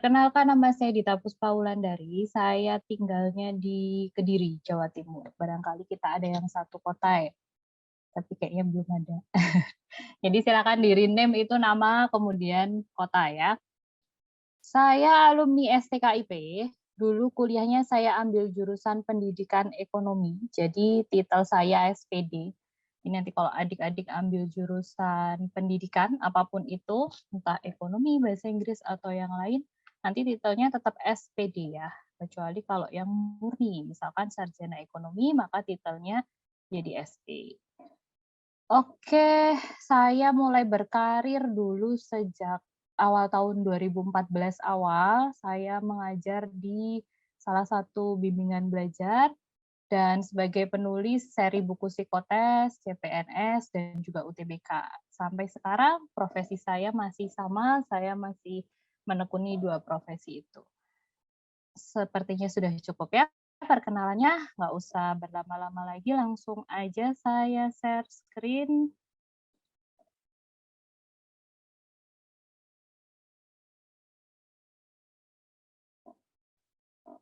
Perkenalkan, nama saya Dita Puspaulandari, saya tinggalnya di Kediri, Jawa Timur. Barangkali kita ada yang satu kota ya, tapi kayaknya belum ada. Jadi silakan di-rename itu nama, kemudian kota ya. Saya alumni STKIP, dulu kuliahnya saya ambil jurusan pendidikan ekonomi, jadi titel saya SPD. Ini nanti kalau adik-adik ambil jurusan pendidikan, apapun itu, entah ekonomi, bahasa Inggris, atau yang lain, nanti titelnya tetap SPD ya. Kecuali kalau yang murni, misalkan sarjana ekonomi, maka titelnya jadi SP. Oke, saya mulai berkarir dulu sejak awal tahun 2014 awal, saya mengajar di salah satu bimbingan belajar dan sebagai penulis seri buku psikotes, CPNS, dan juga UTBK. Sampai sekarang profesi saya masih sama, saya masih menekuni dua profesi itu. Sepertinya sudah cukup ya perkenalannya, nggak usah berlama-lama lagi, langsung aja saya share screen.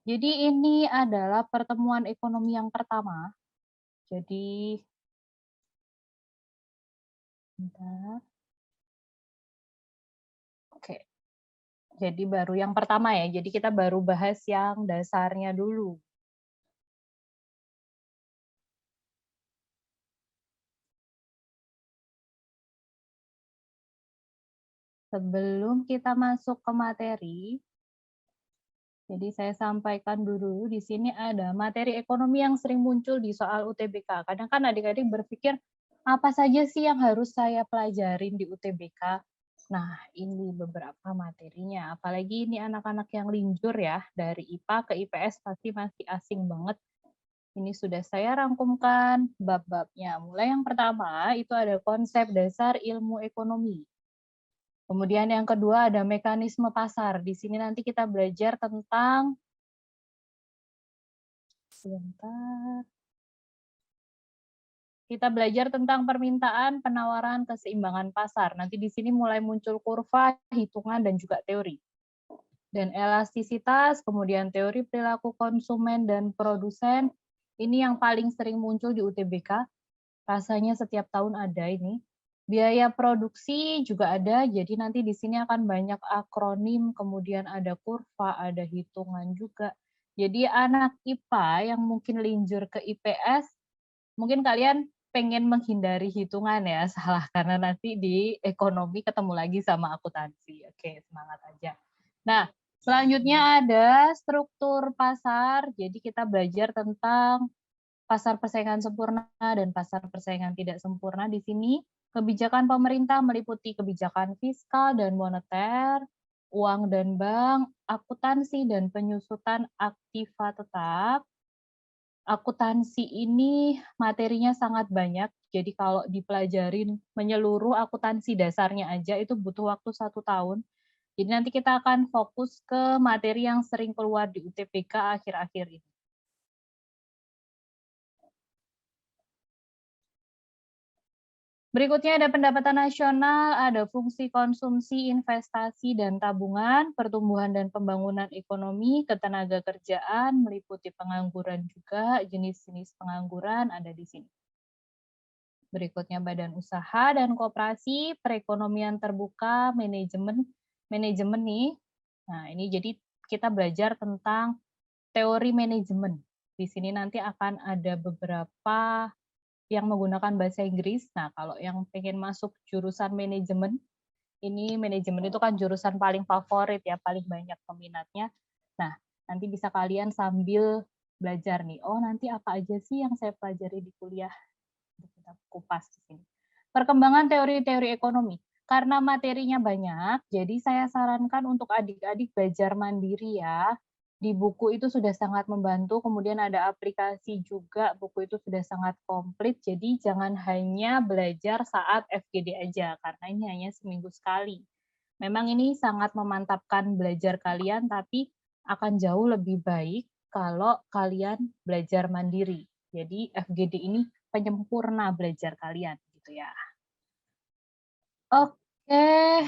Jadi ini adalah pertemuan ekonomi yang pertama. Jadi, bentar. Oke. Jadi baru yang pertama ya. Jadi kita baru bahas yang dasarnya dulu. Sebelum kita masuk ke materi, jadi saya sampaikan dulu di sini ada materi ekonomi yang sering muncul di soal UTBK. Kadang kan adik-adik berpikir, apa saja sih yang harus saya pelajarin di UTBK? Nah, ini beberapa materinya. Apalagi ini anak-anak yang linjur ya, dari IPA ke IPS pasti masih asing banget. Ini sudah saya rangkumkan bab-babnya. Mulai yang pertama, itu ada konsep dasar ilmu ekonomi. Kemudian yang kedua ada mekanisme pasar. Di sini nanti kita belajar tentang kita belajar tentang permintaan, penawaran, keseimbangan pasar. Nanti di sini mulai muncul kurva, hitungan, dan juga teori. Dan elastisitas, kemudian teori perilaku konsumen dan produsen. Ini yang paling sering muncul di UTBK. Rasanya setiap tahun ada ini. Biaya produksi juga ada, jadi nanti di sini akan banyak akronim, kemudian ada kurva, ada hitungan juga. Jadi anak IPA yang mungkin linjur ke IPS, mungkin kalian pengen menghindari hitungan ya, salah, karena nanti di ekonomi ketemu lagi sama akuntansi. Oke, semangat aja. Nah, selanjutnya ada struktur pasar, jadi kita belajar tentang pasar persaingan sempurna dan pasar persaingan tidak sempurna. Di sini kebijakan pemerintah meliputi kebijakan fiskal dan moneter, uang dan bank, akuntansi dan penyusutan aktiva tetap. Akuntansi ini materinya sangat banyak, jadi kalau dipelajarin menyeluruh akuntansi dasarnya aja itu butuh waktu 1 tahun. Jadi nanti kita akan fokus ke materi yang sering keluar di UTBK akhir-akhir ini. Berikutnya ada pendapatan nasional, ada fungsi konsumsi, investasi, dan tabungan, pertumbuhan dan pembangunan ekonomi, ketenaga kerjaan, meliputi pengangguran juga, jenis-jenis pengangguran ada di sini. Berikutnya badan usaha dan koperasi, perekonomian terbuka, manajemen nih. Nah, ini jadi kita belajar tentang teori manajemen. Di sini nanti akan ada beberapa yang menggunakan bahasa Inggris. Nah, kalau yang pengen masuk jurusan manajemen, ini manajemen itu kan jurusan paling favorit ya, paling banyak peminatnya. Nah, nanti bisa kalian sambil belajar nih, oh nanti apa aja sih yang saya pelajari di kuliah? Kita kupas di sini. Perkembangan teori-teori ekonomi. Karena materinya banyak, jadi saya sarankan untuk adik-adik belajar mandiri ya. Di buku itu sudah sangat membantu, kemudian ada aplikasi juga, buku itu sudah sangat komplit, jadi jangan hanya belajar saat FGD aja, karena ini hanya seminggu sekali. Memang ini sangat memantapkan belajar kalian, tapi akan jauh lebih baik kalau kalian belajar mandiri. Jadi FGD ini penyempurna belajar kalian gitu ya. Oke,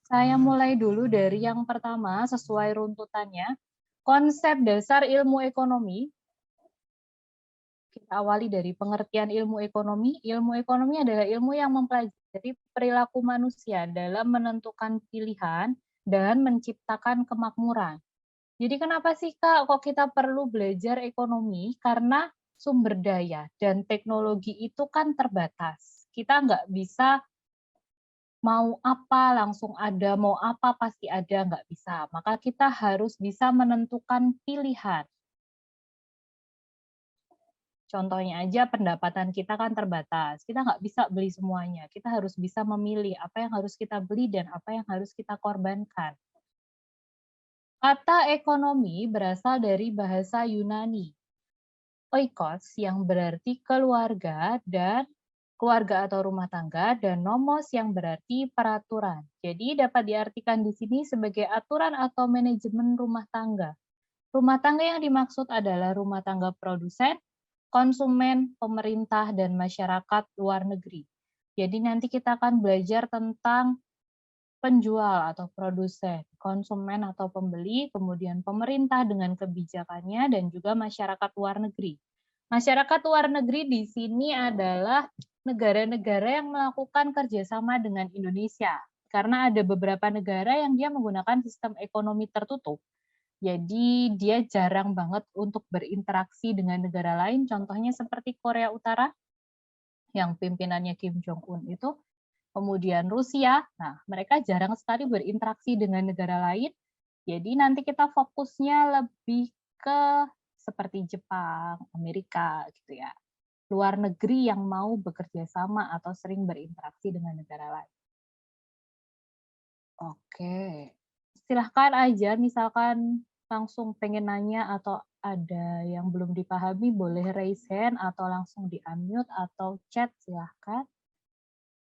Saya mulai dulu dari yang pertama sesuai runtutannya. Konsep dasar ilmu ekonomi, kita awali dari pengertian ilmu ekonomi. Ilmu ekonomi adalah ilmu yang mempelajari perilaku manusia dalam menentukan pilihan dan menciptakan kemakmuran. Jadi kenapa sih Kak kok kita perlu belajar ekonomi? Karena sumber daya dan teknologi itu kan terbatas. Kita nggak bisa mau apa langsung ada, mau apa pasti ada, nggak bisa. Maka kita harus bisa menentukan pilihan. Contohnya aja pendapatan kita kan terbatas. Kita nggak bisa beli semuanya. Kita harus bisa memilih apa yang harus kita beli dan apa yang harus kita korbankan. Kata ekonomi berasal dari bahasa Yunani, oikos yang berarti keluarga dan keluarga atau rumah tangga, dan nomos yang berarti peraturan. Jadi dapat diartikan di sini sebagai aturan atau manajemen rumah tangga. Rumah tangga yang dimaksud adalah rumah tangga produsen, konsumen, pemerintah, dan masyarakat luar negeri. Jadi nanti kita akan belajar tentang penjual atau produsen, konsumen atau pembeli, kemudian pemerintah dengan kebijakannya, dan juga masyarakat luar negeri. Masyarakat luar negeri di sini adalah negara-negara yang melakukan kerjasama dengan Indonesia. Karena ada beberapa negara yang dia menggunakan sistem ekonomi tertutup. Jadi dia jarang banget untuk berinteraksi dengan negara lain, contohnya seperti Korea Utara, yang pimpinannya Kim Jong-un itu, kemudian Rusia, nah mereka jarang sekali berinteraksi dengan negara lain, jadi nanti kita fokusnya lebih ke seperti Jepang, Amerika gitu ya. Luar negeri yang mau bekerja sama atau sering berinteraksi dengan negara lain. Oke. Silahkan aja misalkan langsung pengen nanya atau ada yang belum dipahami boleh raise hand atau langsung di-unmute atau chat silahkan.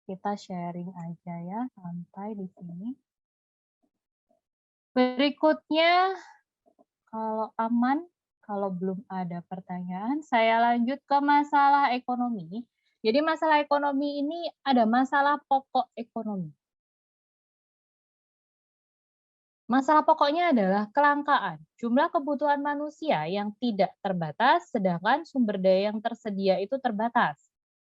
Kita sharing aja ya, santai di sini. Berikutnya, kalau aman, kalau belum ada pertanyaan, saya lanjut ke masalah ekonomi. Jadi masalah ekonomi ini ada masalah pokok ekonomi. Masalah pokoknya adalah kelangkaan, jumlah kebutuhan manusia yang tidak terbatas, sedangkan sumber daya yang tersedia itu terbatas.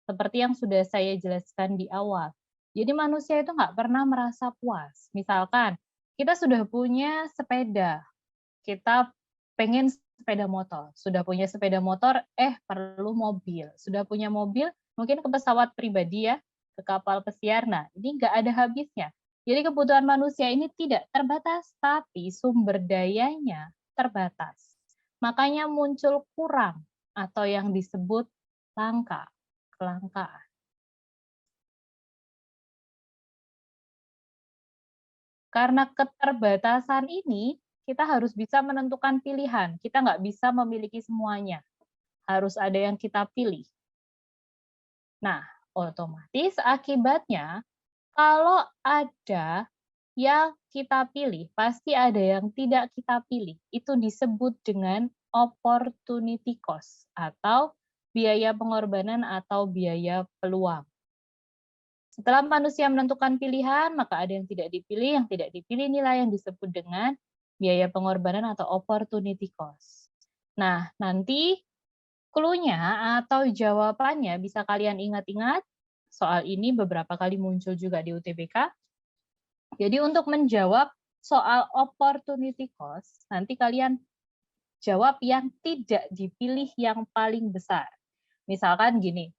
Seperti yang sudah saya jelaskan di awal. Jadi manusia itu nggak pernah merasa puas. Misalkan, kita sudah punya sepeda, kita pengen sepeda motor. Sudah punya sepeda motor, perlu mobil. Sudah punya mobil, mungkin ke pesawat pribadi ya, ke kapal pesiar. Nah, ini nggak ada habisnya. Jadi kebutuhan manusia ini tidak terbatas, tapi sumber dayanya terbatas. Makanya muncul kurang atau yang disebut langka, kelangkaan. Karena keterbatasan ini, kita harus bisa menentukan pilihan. Kita nggak bisa memiliki semuanya. Harus ada yang kita pilih. Nah, otomatis akibatnya, kalau ada yang kita pilih, pasti ada yang tidak kita pilih. Itu disebut dengan opportunity cost, atau biaya pengorbanan atau biaya peluang. Setelah manusia menentukan pilihan, maka ada yang tidak dipilih. Yang tidak dipilih inilah yang disebut dengan biaya pengorbanan atau opportunity cost. Nah, nanti clue-nya atau jawabannya bisa kalian ingat-ingat. Soal ini beberapa kali muncul juga di UTBK. Jadi untuk menjawab soal opportunity cost, nanti kalian jawab yang tidak dipilih yang paling besar. Misalkan gini,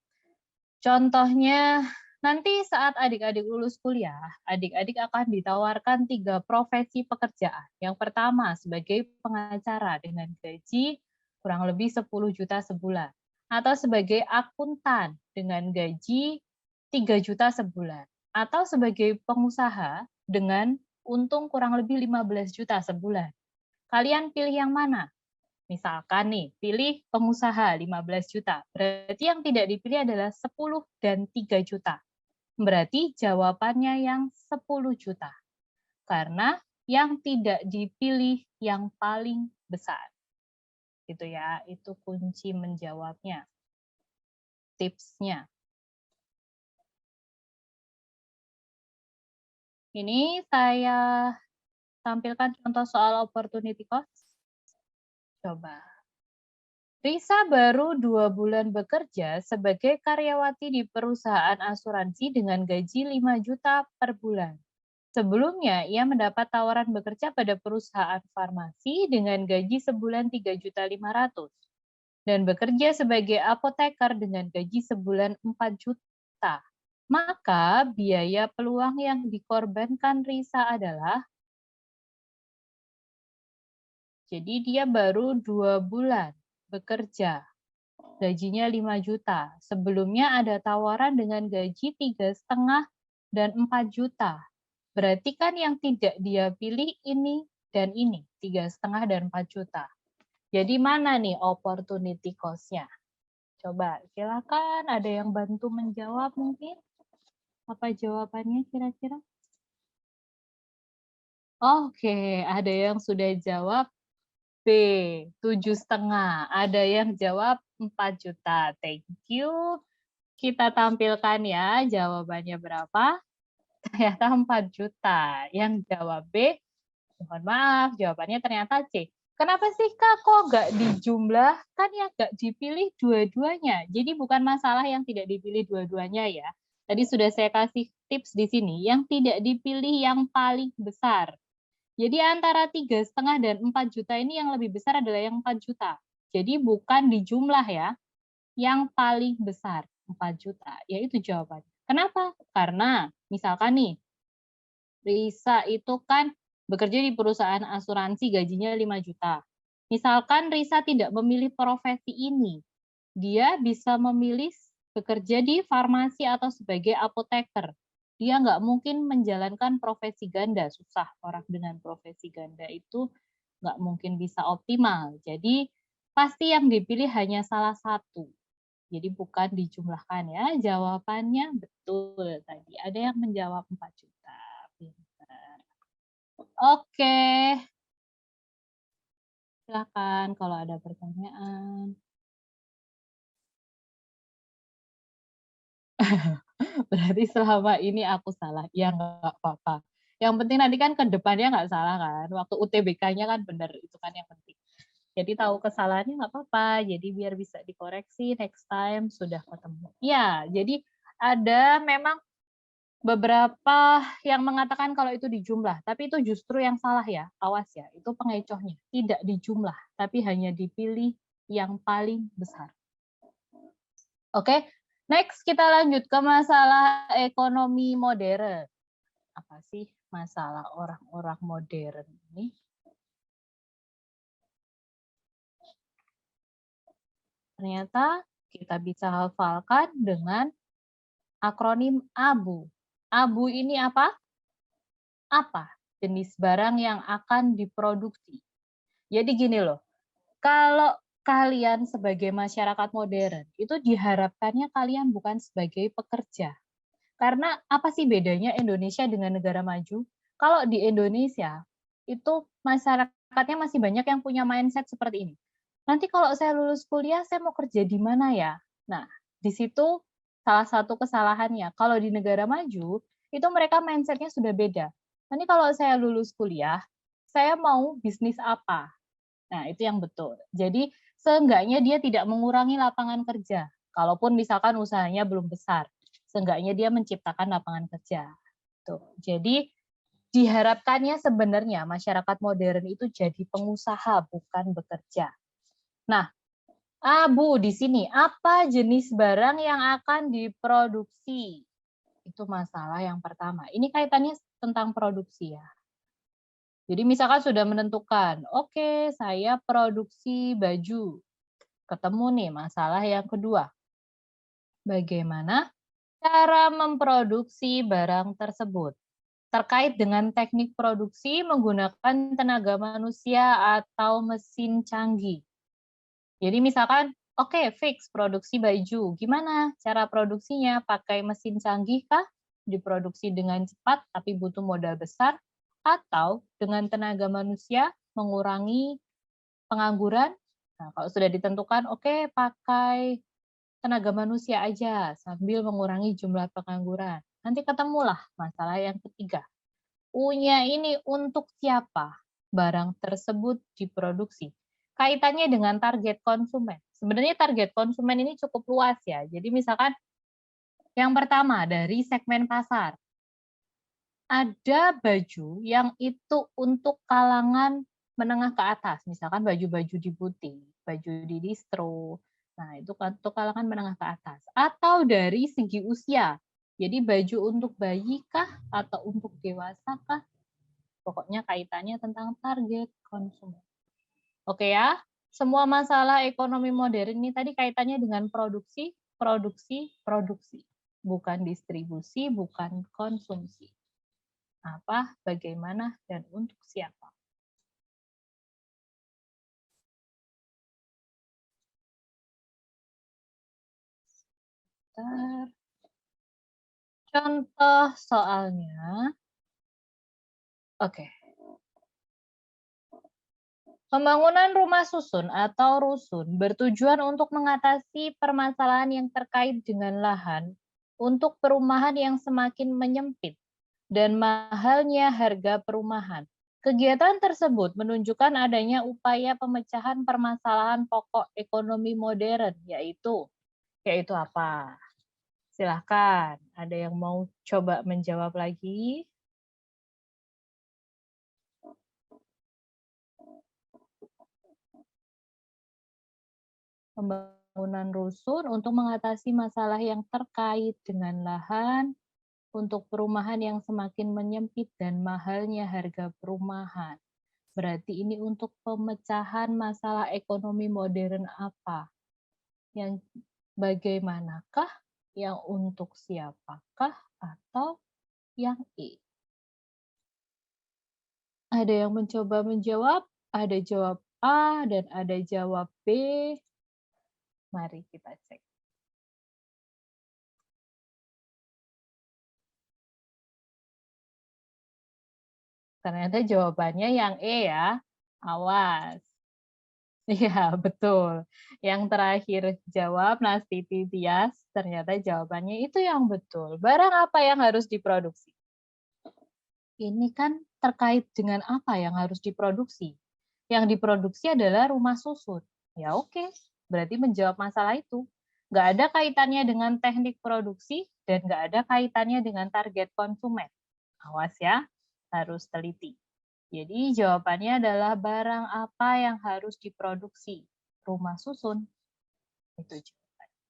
contohnya nanti saat adik-adik lulus kuliah, adik-adik akan ditawarkan 3 profesi pekerjaan. Yang pertama sebagai pengacara dengan gaji kurang lebih 10 juta sebulan. Atau sebagai akuntan dengan gaji 3 juta sebulan. Atau sebagai pengusaha dengan untung kurang lebih 15 juta sebulan. Kalian pilih yang mana? Misalkan nih, pilih pengusaha 15 juta. Berarti yang tidak dipilih adalah 10 dan 3 juta. Berarti jawabannya yang 10 juta. Karena yang tidak dipilih yang paling besar. Gitu ya, itu kunci menjawabnya. Tipsnya. Ini saya tampilkan contoh soal opportunity cost. Coba. Risa baru 2 bulan bekerja sebagai karyawati di perusahaan asuransi dengan gaji 5 juta per bulan. Sebelumnya, ia mendapat tawaran bekerja pada perusahaan farmasi dengan gaji sebulan 3.500.000 dan bekerja sebagai apoteker dengan gaji sebulan 4 juta. Maka biaya peluang yang dikorbankan Risa adalah, jadi dia baru 2 bulan bekerja, gajinya 5 juta. Sebelumnya ada tawaran dengan gaji 3,5 dan 4 juta. Berarti kan yang tidak dia pilih ini dan ini, 3,5 dan 4 juta. Jadi mana nih opportunity cost-nya? Coba silakan ada yang bantu menjawab mungkin. Apa jawabannya kira-kira? Oke, ada yang sudah jawab B, 7,5. Ada yang jawab 4 juta. Thank you. Kita tampilkan ya jawabannya berapa. Ternyata 4 juta. Yang jawab B, mohon maaf, jawabannya ternyata C. Kenapa sih Kak kok nggak dijumlah? Kan yang nggak dipilih dua-duanya. Jadi bukan masalah yang tidak dipilih dua-duanya ya. Tadi sudah saya kasih tips di sini. Yang tidak dipilih yang paling besar. Jadi antara 3,5 dan 4 juta ini yang lebih besar adalah yang 4 juta. Jadi bukan di jumlah ya, yang paling besar 4 juta, yaitu jawabannya. Kenapa? Karena misalkan nih, Risa itu kan bekerja di perusahaan asuransi gajinya 5 juta. Misalkan Risa tidak memilih profesi ini, dia bisa memilih bekerja di farmasi atau sebagai apoteker. Dia nggak mungkin menjalankan profesi ganda, susah orang dengan profesi ganda itu nggak mungkin bisa optimal. Jadi pasti yang dipilih hanya salah satu. Jadi bukan dijumlahkan ya. Jawabannya betul tadi. Ada yang menjawab 4 juta. Pintar. Oke. Silakan kalau ada pertanyaan. Berarti selama ini aku salah. Ya nggak apa-apa. Yang penting nanti kan ke depannya nggak salah kan. Waktu UTBK-nya kan benar. Itu kan yang penting. Jadi tahu kesalahannya nggak apa-apa. Jadi biar bisa dikoreksi next time sudah ketemu. Ya, jadi ada memang beberapa yang mengatakan kalau itu dijumlah. Tapi itu justru yang salah ya. Awas ya. Itu pengecohnya. Tidak dijumlah. Tapi hanya dipilih yang paling besar. Oke, next kita lanjut ke masalah ekonomi modern. Apa sih masalah orang-orang modern ini? Ternyata kita bisa hafalkan dengan akronim ABU. ABU ini apa? Apa? Jenis barang yang akan diproduksi. Jadi gini loh, kalau kalian sebagai masyarakat modern, itu diharapkannya kalian bukan sebagai pekerja. Karena apa sih bedanya Indonesia dengan negara maju? Kalau di Indonesia, itu masyarakatnya masih banyak yang punya mindset seperti ini. Nanti kalau saya lulus kuliah, saya mau kerja di mana ya? Nah, di situ salah satu kesalahannya. Kalau di negara maju, itu mereka mindsetnya sudah beda. Nanti kalau saya lulus kuliah, saya mau bisnis apa? Nah, itu yang betul. Jadi, seenggaknya dia tidak mengurangi lapangan kerja. Kalaupun misalkan usahanya belum besar, seenggaknya dia menciptakan lapangan kerja. Tuh. Jadi, diharapkannya sebenarnya masyarakat modern itu jadi pengusaha, bukan bekerja. Nah, Bu, di sini apa jenis barang yang akan diproduksi? Itu masalah yang pertama. Ini kaitannya tentang produksi ya. Jadi misalkan sudah menentukan, oke, saya produksi baju. Ketemu nih masalah yang kedua. Bagaimana cara memproduksi barang tersebut? Terkait dengan teknik produksi menggunakan tenaga manusia atau mesin canggih. Jadi misalkan, oke, fix produksi baju. Gimana cara produksinya? Pakai mesin canggih kah? Diproduksi dengan cepat tapi butuh modal besar? Atau dengan tenaga manusia mengurangi pengangguran? Nah, kalau sudah ditentukan, oke, pakai tenaga manusia aja sambil mengurangi jumlah pengangguran. Nanti ketemulah masalah yang ketiga. U-nya ini untuk siapa barang tersebut diproduksi. Kaitannya dengan target konsumen. Sebenarnya target konsumen ini cukup luas ya. Jadi misalkan yang pertama dari segmen pasar. Ada baju yang itu untuk kalangan menengah ke atas, misalkan baju-baju di butik, baju di distro. Nah, itu kan untuk kalangan menengah ke atas. Atau dari segi usia. Jadi baju untuk bayi kah atau untuk dewasa kah? Pokoknya kaitannya tentang target konsumen. Oke ya, semua masalah ekonomi modern ini tadi kaitannya dengan produksi, produksi, produksi. Bukan distribusi, bukan konsumsi. Apa, bagaimana, dan untuk siapa. Contoh soalnya, oke. Pembangunan rumah susun atau rusun bertujuan untuk mengatasi permasalahan yang terkait dengan lahan untuk perumahan yang semakin menyempit dan mahalnya harga perumahan. Kegiatan tersebut menunjukkan adanya upaya pemecahan permasalahan pokok ekonomi modern, yaitu apa? Silahkan, ada yang mau coba menjawab lagi? Pembangunan rusun untuk mengatasi masalah yang terkait dengan lahan, untuk perumahan yang semakin menyempit dan mahalnya harga perumahan. Berarti ini untuk pemecahan masalah ekonomi modern apa? Yang bagaimanakah? Yang untuk siapakah? Atau yang E? Ada yang mencoba menjawab? Ada jawab A dan ada jawab B. Mari kita cek. Ternyata jawabannya yang E ya. Awas. Iya, betul. Yang terakhir jawab Nastiti Tias, ternyata jawabannya itu yang betul. Barang apa yang harus diproduksi? Ini kan terkait dengan apa yang harus diproduksi. Yang diproduksi adalah rumah susun. Ya oke, berarti menjawab masalah itu. Nggak ada kaitannya dengan teknik produksi dan nggak ada kaitannya dengan target konsumen. Awas ya, harus teliti. Jadi jawabannya adalah barang apa yang harus diproduksi? Rumah susun. Itu jawabannya.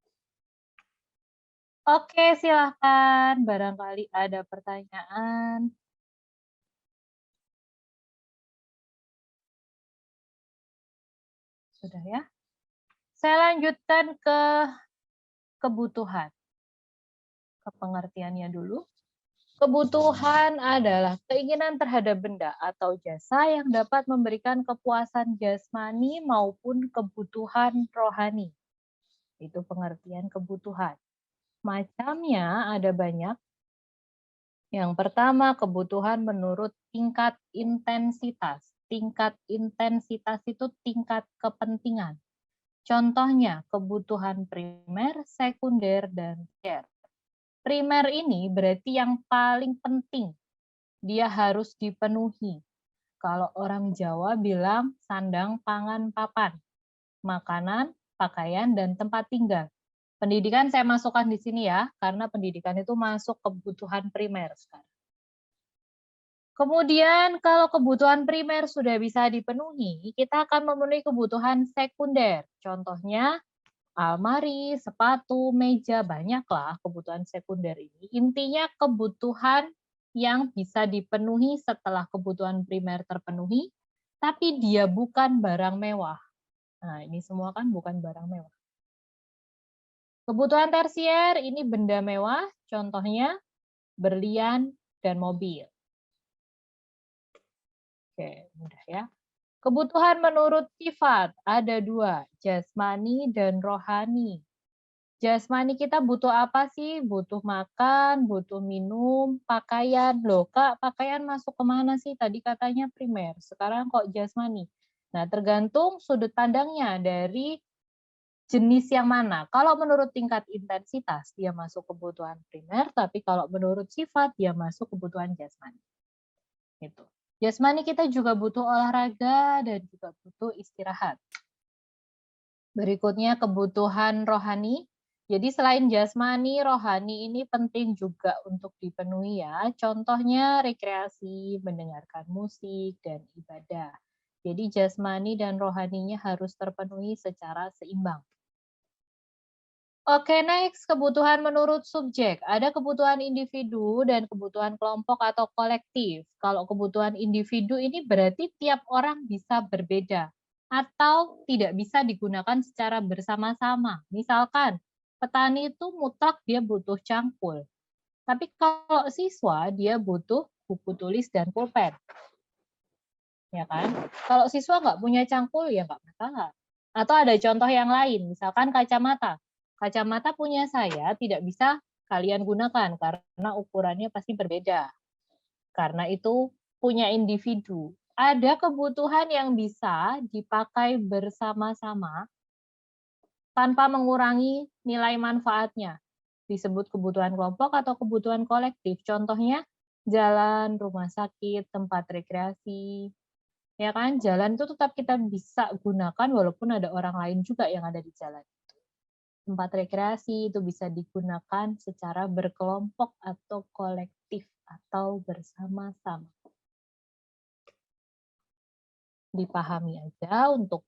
Oke, silahkan. Barangkali ada pertanyaan. Sudah ya? Saya lanjutkan ke kebutuhan. Ke pengertiannya dulu. Kebutuhan adalah keinginan terhadap benda atau jasa yang dapat memberikan kepuasan jasmani maupun kebutuhan rohani. Itu pengertian kebutuhan. Macamnya ada banyak. Yang pertama, kebutuhan menurut tingkat intensitas. Tingkat intensitas itu tingkat kepentingan. Contohnya, kebutuhan primer, sekunder, dan tersier. Primer ini berarti yang paling penting. Dia harus dipenuhi. Kalau orang Jawa bilang sandang, pangan, papan. Makanan, pakaian, dan tempat tinggal. Pendidikan saya masukkan di sini ya, karena pendidikan itu masuk kebutuhan primer sekarang. Kemudian kalau kebutuhan primer sudah bisa dipenuhi, kita akan memenuhi kebutuhan sekunder. Contohnya almari, sepatu, meja, banyaklah kebutuhan sekunder ini. Intinya kebutuhan yang bisa dipenuhi setelah kebutuhan primer terpenuhi, tapi dia bukan barang mewah. Nah, ini semua kan bukan barang mewah. Kebutuhan tersier ini benda mewah, contohnya berlian dan mobil. Oke, mudah ya. Kebutuhan menurut sifat ada dua, jasmani dan rohani. Jasmani kita butuh apa sih? Butuh makan, butuh minum, pakaian. Loh Kak, pakaian masuk kemana sih? Tadi katanya primer, sekarang kok jasmani. Nah, tergantung sudut pandangnya dari jenis yang mana. Kalau menurut tingkat intensitas, dia masuk kebutuhan primer, tapi kalau menurut sifat, dia masuk kebutuhan jasmani. Gitu. Jasmani kita juga butuh olahraga dan juga butuh istirahat. Berikutnya kebutuhan rohani. Jadi selain jasmani, rohani ini penting juga untuk dipenuhi ya. Contohnya rekreasi, mendengarkan musik, dan ibadah. Jadi jasmani dan rohaninya harus terpenuhi secara seimbang. Oke, next, kebutuhan menurut subjek. Ada kebutuhan individu dan kebutuhan kelompok atau kolektif. Kalau kebutuhan individu ini berarti tiap orang bisa berbeda atau tidak bisa digunakan secara bersama-sama. Misalkan, petani itu mutlak dia butuh cangkul. Tapi kalau siswa, dia butuh buku tulis dan pulpen. Ya kan? Kalau siswa nggak punya cangkul, ya nggak masalah. Atau ada contoh yang lain, misalkan kacamata. Kacamata punya saya tidak bisa kalian gunakan karena ukurannya pasti berbeda. Karena itu punya individu. Ada kebutuhan yang bisa dipakai bersama-sama tanpa mengurangi nilai manfaatnya. Disebut kebutuhan kelompok atau kebutuhan kolektif. Contohnya jalan, rumah sakit, tempat rekreasi. Ya kan, jalan itu tetap kita bisa gunakan walaupun ada orang lain juga yang ada di jalan. Tempat rekreasi itu bisa digunakan secara berkelompok atau kolektif atau bersama-sama. Dipahami aja untuk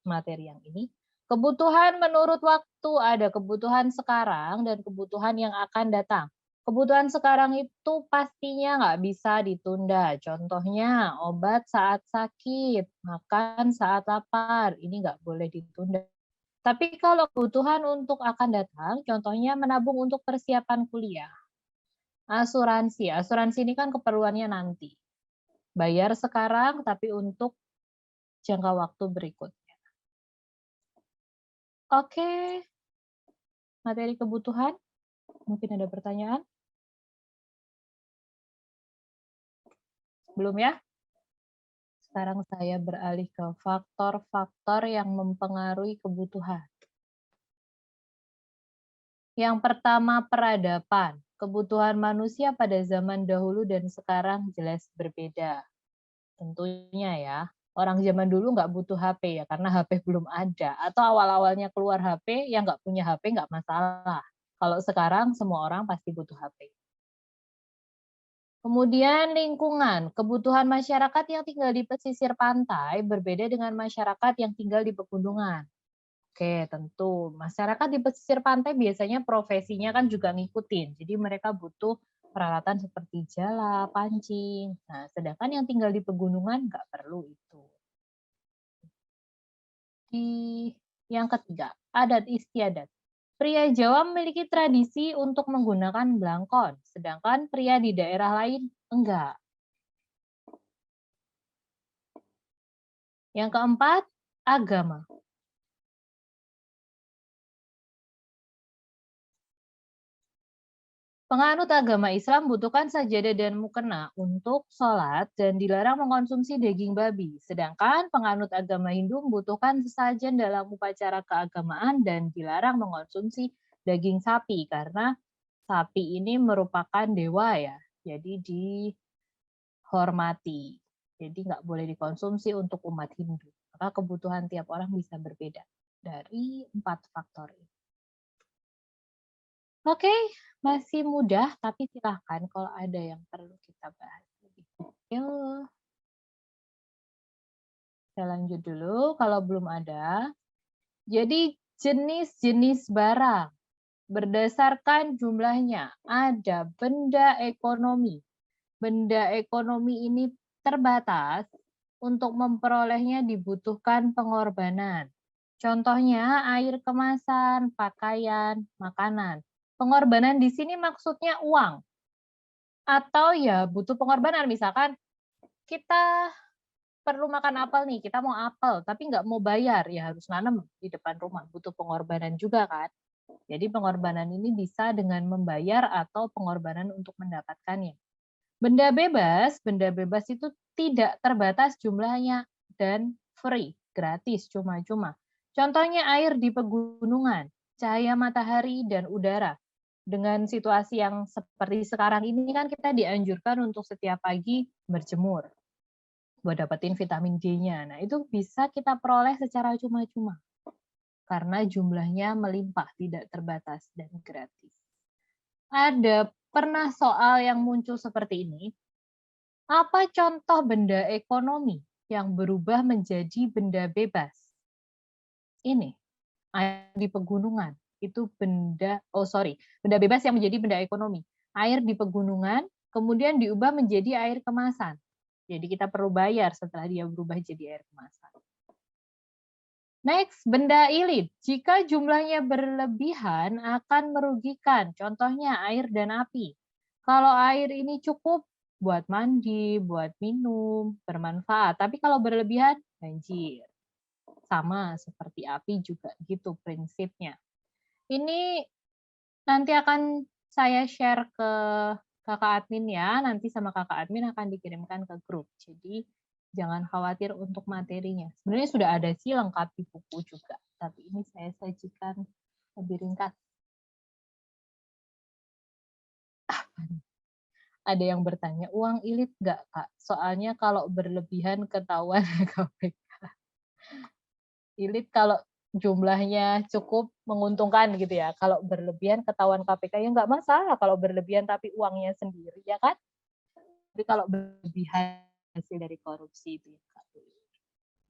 materi yang ini. Kebutuhan menurut waktu, ada kebutuhan sekarang dan kebutuhan yang akan datang. Kebutuhan sekarang itu pastinya nggak bisa ditunda. Contohnya obat saat sakit, makan saat lapar, ini nggak boleh ditunda. Tapi kalau kebutuhan untuk akan datang, contohnya menabung untuk persiapan kuliah. Asuransi, asuransi ini kan keperluannya nanti. Bayar sekarang tapi untuk jangka waktu berikutnya. Oke, materi kebutuhan. Mungkin ada pertanyaan? Belum ya? Sekarang saya beralih ke faktor-faktor yang mempengaruhi kebutuhan. Yang pertama, peradaban. Kebutuhan manusia pada zaman dahulu dan sekarang jelas berbeda. Tentunya ya, orang zaman dulu nggak butuh HP ya, karena HP belum ada. Atau awal-awalnya keluar HP, yang nggak punya HP nggak masalah. Kalau sekarang semua orang pasti butuh HP. Kemudian lingkungan, kebutuhan masyarakat yang tinggal di pesisir pantai berbeda dengan masyarakat yang tinggal di pegunungan. Oke, tentu. Masyarakat di pesisir pantai biasanya profesinya kan juga ngikutin. Jadi mereka butuh peralatan seperti jala, pancing. Nah, sedangkan yang tinggal di pegunungan nggak perlu itu. Di yang ketiga, adat istiadat. Pria Jawa memiliki tradisi untuk menggunakan blangkon, sedangkan pria di daerah lain enggak. Yang keempat, agama. Penganut agama Islam butuhkan sajadah dan mukena untuk sholat dan dilarang mengkonsumsi daging babi. Sedangkan penganut agama Hindu membutuhkan sesajen dalam upacara keagamaan dan dilarang mengkonsumsi daging sapi karena sapi ini merupakan dewa ya. Jadi dihormati. Jadi nggak boleh dikonsumsi untuk umat Hindu. Maka kebutuhan tiap orang bisa berbeda dari 4 faktor ini. Oke, masih mudah, tapi silahkan kalau ada yang perlu kita bahas lebih detail. Saya lanjut dulu, kalau belum ada. Jadi jenis-jenis barang berdasarkan jumlahnya. Ada benda ekonomi. Benda ekonomi ini terbatas, untuk memperolehnya dibutuhkan pengorbanan. Contohnya air kemasan, pakaian, makanan. Pengorbanan di sini maksudnya uang. Atau ya butuh pengorbanan, misalkan kita perlu makan apel nih, kita mau apel, tapi nggak mau bayar, ya harus nanam di depan rumah, butuh pengorbanan juga kan. Jadi pengorbanan ini bisa dengan membayar atau pengorbanan untuk mendapatkannya. Benda bebas itu tidak terbatas jumlahnya dan free, gratis, cuma-cuma. Contohnya air di pegunungan, cahaya matahari, dan udara. Dengan situasi yang seperti sekarang ini kan kita dianjurkan untuk setiap pagi berjemur buat dapetin vitamin D-nya. Nah, itu bisa kita peroleh secara cuma-cuma karena jumlahnya melimpah, tidak terbatas dan gratis. Ada pernah soal yang muncul seperti ini? Apa contoh benda ekonomi yang berubah menjadi benda bebas? Ini, air di pegunungan. Itu benda bebas yang menjadi benda ekonomi. Air di pegunungan, kemudian diubah menjadi air kemasan. Jadi kita perlu bayar setelah dia berubah jadi air kemasan. Next, benda ilit. Jika jumlahnya berlebihan akan merugikan. Contohnya air dan api. Kalau air ini cukup buat mandi, buat minum, bermanfaat. Tapi kalau berlebihan, banjir. Sama seperti api juga gitu prinsipnya. Ini nanti akan saya share ke kakak admin ya. Nanti sama kakak admin akan dikirimkan ke grup. Jadi jangan khawatir untuk materinya. Sebenarnya sudah ada sih lengkap di buku juga. Tapi ini saya sajikan lebih ringkas. Ada yang bertanya, uang ilit nggak, Kak? Soalnya kalau berlebihan ketahuan KPK. Ilit kalau jumlahnya cukup menguntungkan gitu ya. Kalau berlebihan ketahuan KPK ya nggak masalah kalau berlebihan tapi uangnya sendiri ya kan. Tapi kalau berlebihan hasil dari korupsi itu ya Kak.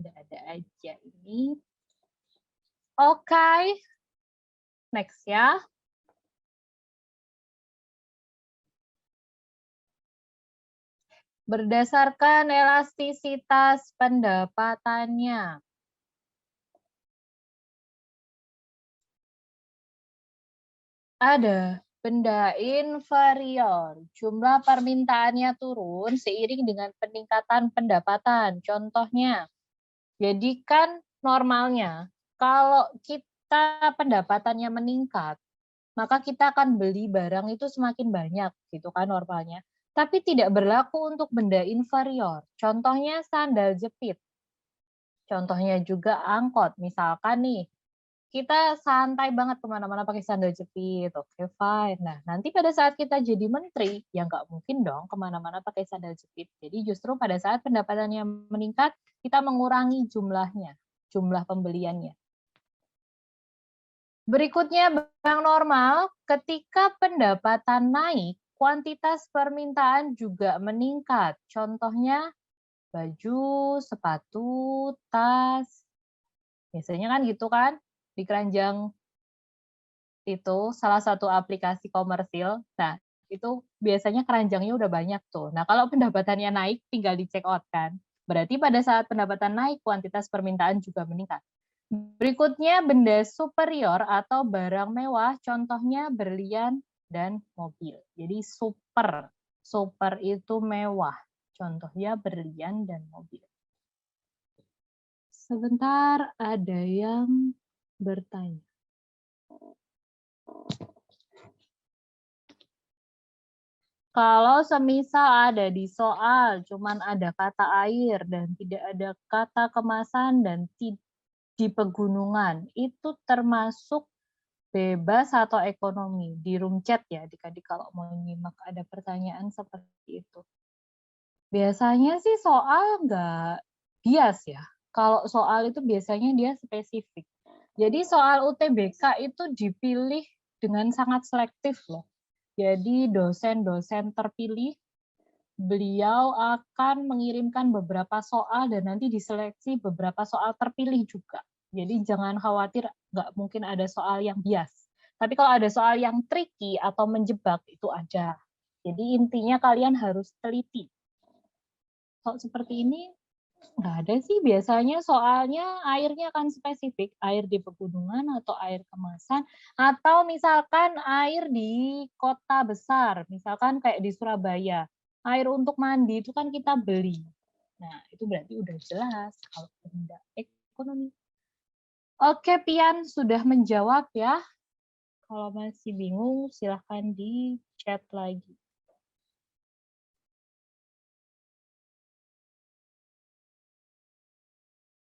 Ada aja ini. Oke. Next ya. Berdasarkan elastisitas pendapatannya. Ada benda inferior, jumlah permintaannya turun seiring dengan peningkatan pendapatan. Contohnya, jadi kan normalnya kalau kita pendapatannya meningkat, maka kita akan beli barang itu semakin banyak, gitu kan normalnya. Tapi tidak berlaku untuk benda inferior. Contohnya sandal jepit. Contohnya juga angkot. Misalkan nih, kita santai banget kemana-mana pakai sandal jepit, oke fine. Nah, nanti pada saat kita jadi menteri, ya nggak mungkin dong kemana-mana pakai sandal jepit. Jadi justru pada saat pendapatannya meningkat, kita mengurangi jumlahnya, jumlah pembeliannya. Berikutnya, barang normal, ketika pendapatan naik, kuantitas permintaan juga meningkat. Contohnya, baju, sepatu, tas. Biasanya kan gitu kan, di keranjang itu salah satu aplikasi komersil. Nah, itu biasanya keranjangnya udah banyak tuh. Nah, kalau pendapatannya naik, tinggal di check out kan. Berarti pada saat pendapatan naik, kuantitas permintaan juga meningkat. Berikutnya, benda superior atau barang mewah, contohnya berlian dan mobil. Jadi super. Super itu mewah. Contohnya berlian dan mobil. Sebentar, ada yang bertanya. Kalau semisal ada di soal, cuman ada kata air dan tidak ada kata kemasan dan di pegunungan, itu termasuk bebas atau ekonomi. Di room chat ya, adik-adik kalau mau nyimak ada pertanyaan seperti itu. Biasanya sih soal nggak bias ya. Kalau soal itu biasanya dia spesifik. Jadi soal UTBK itu dipilih dengan sangat selektif loh. Jadi dosen-dosen terpilih, beliau akan mengirimkan beberapa soal dan nanti diseleksi beberapa soal terpilih juga. Jadi jangan khawatir, nggak mungkin ada soal yang bias. Tapi kalau ada soal yang tricky atau menjebak, itu ada. Jadi intinya kalian harus teliti. Kalau seperti ini, nggak ada sih biasanya soalnya airnya akan spesifik, air di pegunungan atau air kemasan, atau misalkan air di kota besar, misalkan kayak di Surabaya, air untuk mandi itu kan kita beli. Nah, itu berarti udah jelas kalau benda ekonomi. Oke, Pian sudah menjawab ya. Kalau masih bingung, silahkan di chat lagi.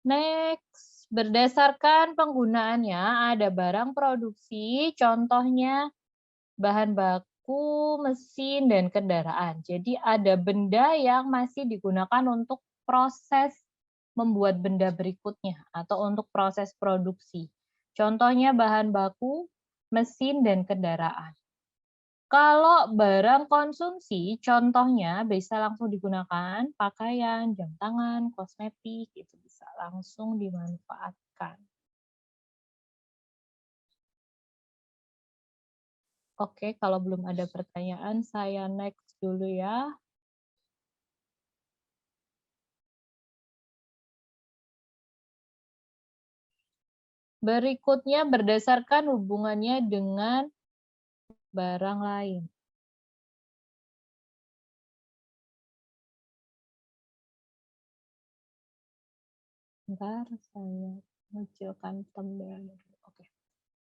Next, berdasarkan penggunaannya ada barang produksi, contohnya bahan baku, mesin, dan kendaraan. Jadi ada benda yang masih digunakan untuk proses membuat benda berikutnya atau untuk proses produksi. Contohnya bahan baku, mesin, dan kendaraan. Kalau barang konsumsi, contohnya bisa langsung digunakan, pakaian, jam tangan, kosmetik, itu bisa langsung dimanfaatkan. Oke, kalau belum ada pertanyaan, saya next dulu ya. Berikutnya berdasarkan hubungannya dengan barang lain. Bentar, saya kecilkan tabelnya. Oke.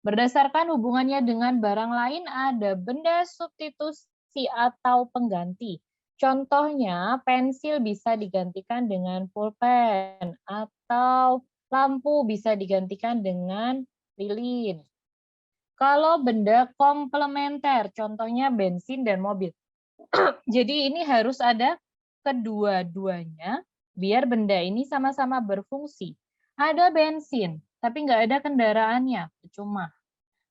Berdasarkan hubungannya dengan barang lain, ada benda substitusi atau pengganti. Contohnya, pensil bisa digantikan dengan pulpen, atau lampu bisa digantikan dengan lilin. Kalau benda komplementer, contohnya bensin dan mobil. Jadi ini harus ada kedua-duanya, biar benda ini sama-sama berfungsi. Ada bensin, tapi nggak ada kendaraannya, percuma.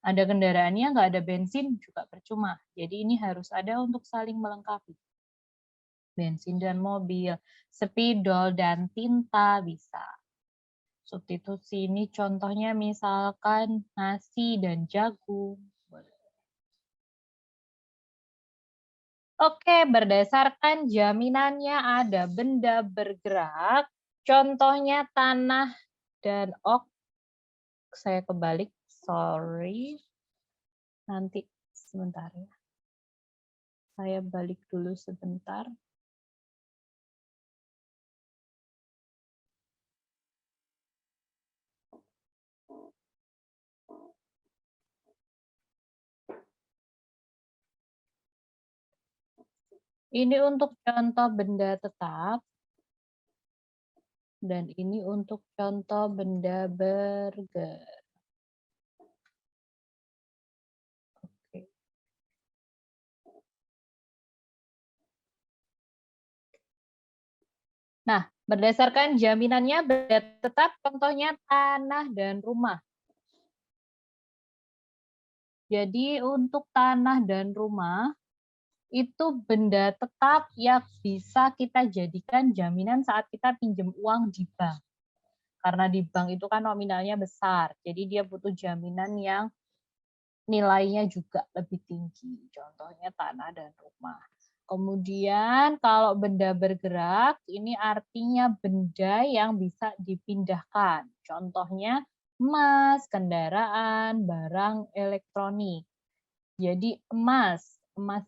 Ada kendaraannya, nggak ada bensin, juga percuma. Jadi ini harus ada untuk saling melengkapi. Bensin dan mobil, spidol dan tinta bisa. Substitusi ini contohnya misalkan nasi dan jagung. Oke, berdasarkan jaminannya ada benda bergerak, contohnya tanah dan saya kebalik, sorry. Nanti sebentar ya. Saya balik dulu sebentar. Ini untuk contoh benda tetap. Dan ini untuk contoh benda bergerak. Oke. Nah, berdasarkan jaminannya benda tetap contohnya tanah dan rumah. Jadi untuk tanah dan rumah itu benda tetap yang bisa kita jadikan jaminan saat kita pinjam uang di bank. Karena di bank itu kan nominalnya besar, jadi dia butuh jaminan yang nilainya juga lebih tinggi. Contohnya tanah dan rumah. Kemudian kalau benda bergerak, ini artinya benda yang bisa dipindahkan. Contohnya emas, kendaraan, barang elektronik. Jadi emas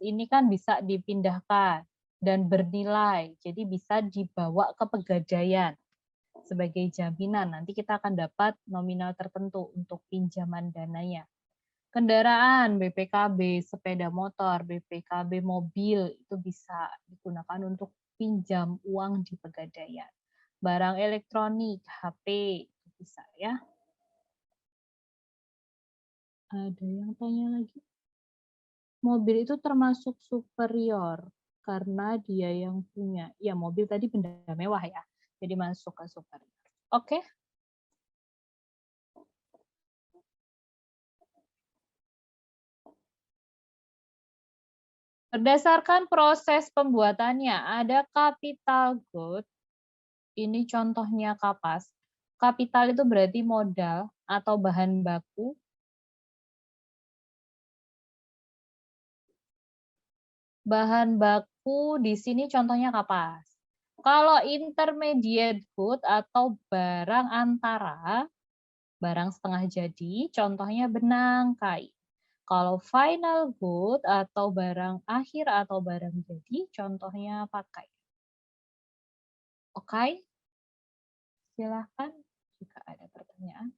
ini kan bisa dipindahkan dan bernilai. Jadi bisa dibawa ke pegadaian sebagai jaminan. Nanti kita akan dapat nominal tertentu untuk pinjaman dananya. Kendaraan, BPKB, sepeda motor, BPKB mobil, itu bisa digunakan untuk pinjam uang di pegadaian. Barang elektronik, HP, itu bisa ya. Ada yang tanya lagi? Mobil itu termasuk superior, karena dia yang punya. Ya, mobil tadi benda mewah ya, jadi masuk ke superior. Oke. Berdasarkan proses pembuatannya, ada capital good. Ini contohnya kapas. Kapital itu berarti modal atau bahan baku. Bahan baku di sini contohnya kapas. Kalau intermediate good atau barang antara, barang setengah jadi, contohnya benang, kain. Kalau final good atau barang akhir atau barang jadi, contohnya pakai. Oke, silahkan jika ada pertanyaan.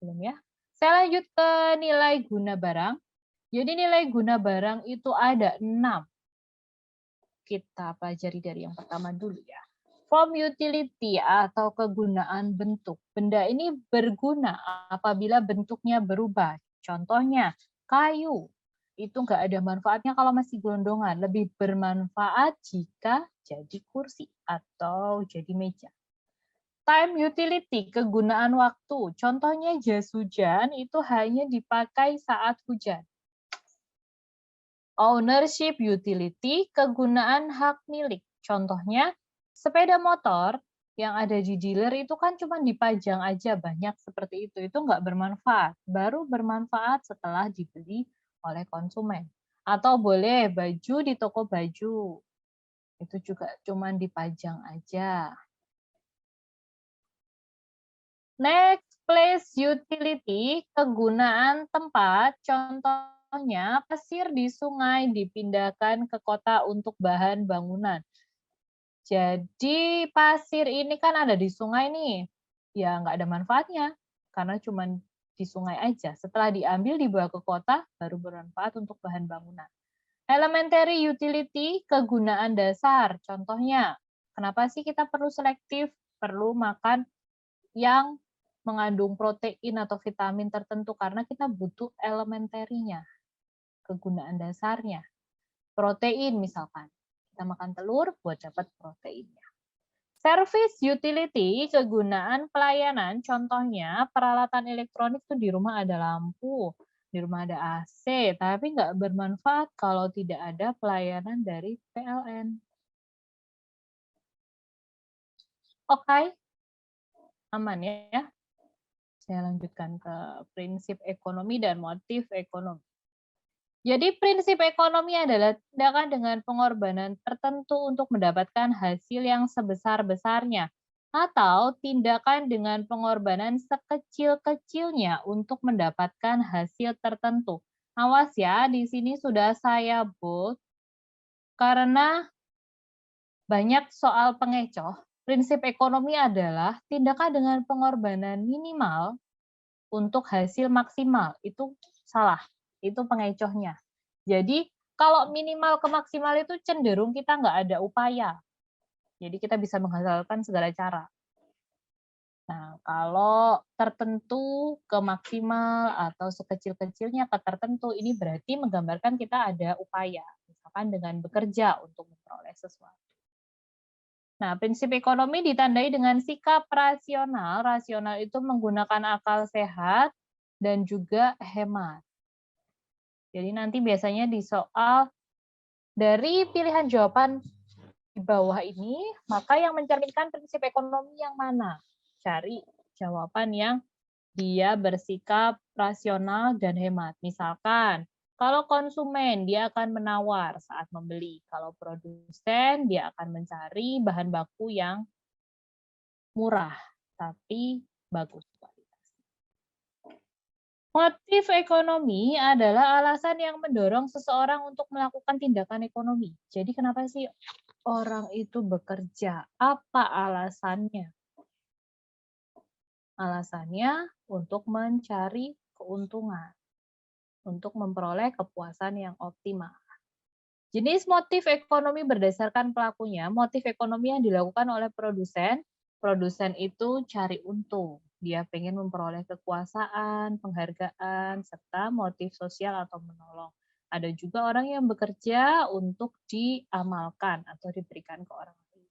Belum ya? Saya lanjut ke nilai guna barang. Jadi nilai guna barang itu ada 6. Kita pelajari dari yang pertama dulu ya. Form utility atau kegunaan bentuk. Benda ini berguna apabila bentuknya berubah. Contohnya, kayu. Itu nggak ada manfaatnya kalau masih gelondongan. Lebih bermanfaat jika jadi kursi atau jadi meja. Time utility, kegunaan waktu. Contohnya jas hujan itu hanya dipakai saat hujan. Ownership utility, kegunaan hak milik. Contohnya, sepeda motor yang ada di dealer itu kan cuma dipajang aja, banyak seperti itu nggak bermanfaat. Baru bermanfaat setelah dibeli oleh konsumen. Atau boleh baju di toko baju. Itu juga cuma dipajang aja. Next, place utility, kegunaan tempat. Contohnya, pasir di sungai dipindahkan ke kota untuk bahan bangunan. Jadi pasir ini kan ada di sungai nih, ya nggak ada manfaatnya, karena cuma di sungai aja. Setelah diambil dibawa ke kota, baru bermanfaat untuk bahan bangunan. Elementary utility, kegunaan dasar. Contohnya, kenapa sih kita perlu selektif? Perlu makan yang mengandung protein atau vitamin tertentu, karena kita butuh elementary-nya, kegunaan dasarnya. Protein misalkan, kita makan telur buat dapat proteinnya. Service utility, kegunaan pelayanan, contohnya peralatan elektronik tuh di rumah ada lampu, di rumah ada AC, tapi nggak bermanfaat kalau tidak ada pelayanan dari PLN. Oke, aman ya? Saya lanjutkan ke prinsip ekonomi dan motif ekonomi. Jadi prinsip ekonomi adalah tindakan dengan pengorbanan tertentu untuk mendapatkan hasil yang sebesar-besarnya, atau tindakan dengan pengorbanan sekecil-kecilnya untuk mendapatkan hasil tertentu. Awas ya, di sini sudah saya bold karena banyak soal pengecoh. Prinsip ekonomi adalah tindakan dengan pengorbanan minimal untuk hasil maksimal. Itu salah, itu pengecohnya. Jadi kalau minimal ke maksimal itu cenderung kita nggak ada upaya. Jadi kita bisa menghalalkan segala cara. Nah, kalau tertentu ke maksimal atau sekecil-kecilnya ke tertentu, ini berarti menggambarkan kita ada upaya. Misalkan dengan bekerja untuk memperoleh sesuatu. Nah, prinsip ekonomi ditandai dengan sikap rasional. Rasional itu menggunakan akal sehat dan juga hemat. Jadi nanti biasanya di soal dari pilihan jawaban di bawah ini, maka yang mencerminkan prinsip ekonomi yang mana? Cari jawaban yang dia bersikap rasional dan hemat. Misalkan, kalau konsumen dia akan menawar saat membeli. Kalau produsen dia akan mencari bahan baku yang murah, tapi bagus. Motif ekonomi adalah alasan yang mendorong seseorang untuk melakukan tindakan ekonomi. Jadi kenapa sih orang itu bekerja? Apa alasannya? Alasannya untuk mencari keuntungan, untuk memperoleh kepuasan yang optimal. Jenis motif ekonomi berdasarkan pelakunya, motif ekonomi yang dilakukan oleh produsen, produsen itu cari untung. Dia pengen memperoleh kekuasaan, penghargaan, serta motif sosial atau menolong. Ada juga orang yang bekerja untuk diamalkan atau diberikan ke orang lain.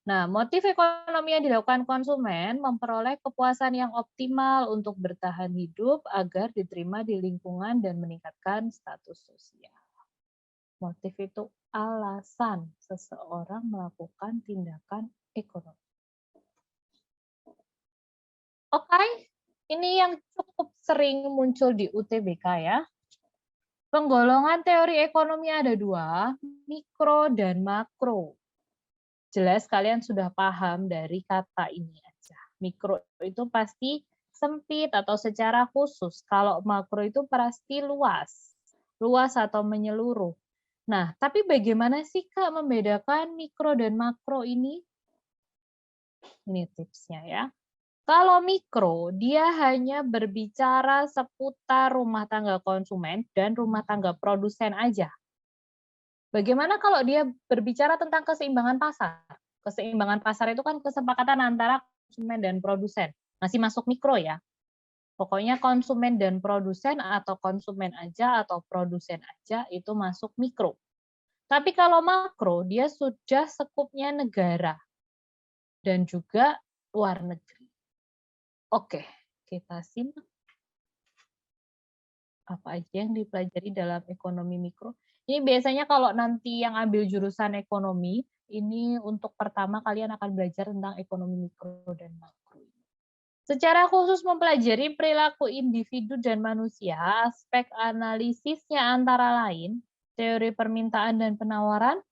Nah, motif ekonomi yang dilakukan konsumen memperoleh kepuasan yang optimal untuk bertahan hidup agar diterima di lingkungan dan meningkatkan status sosial. Motif itu alasan seseorang melakukan tindakan ekonomi. Oke, ini yang cukup sering muncul di UTBK ya. Penggolongan teori ekonomi ada dua, mikro dan makro. Jelas kalian sudah paham dari kata ini aja. Mikro itu pasti sempit atau secara khusus. Kalau makro itu pasti luas. Luas atau menyeluruh. Nah, tapi bagaimana sih Kak membedakan mikro dan makro ini? Ini tipsnya ya. Kalau mikro, dia hanya berbicara seputar rumah tangga konsumen dan rumah tangga produsen aja. Bagaimana kalau dia berbicara tentang keseimbangan pasar? Keseimbangan pasar itu kan kesepakatan antara konsumen dan produsen. Masih masuk mikro ya. Pokoknya konsumen dan produsen atau konsumen aja atau produsen aja itu masuk mikro. Tapi kalau makro, dia sudah sekupnya negara dan juga luar negeri. Oke, kita simak apa aja yang dipelajari dalam ekonomi mikro. Ini biasanya kalau nanti yang ambil jurusan ekonomi, ini untuk pertama kalian akan belajar tentang ekonomi mikro dan makro. Secara khusus mempelajari perilaku individu dan manusia, aspek analisisnya antara lain teori permintaan dan penawaran,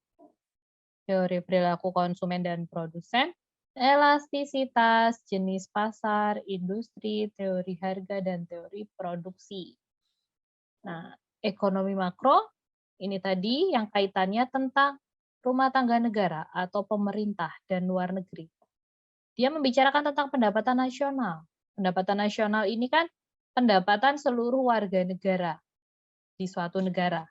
teori perilaku konsumen dan produsen, elastisitas, jenis pasar, industri, teori harga, dan teori produksi. Nah, ekonomi makro ini tadi yang kaitannya tentang rumah tangga negara atau pemerintah dan luar negeri. Dia membicarakan tentang pendapatan nasional. Pendapatan nasional ini kan pendapatan seluruh warga negara di suatu negara.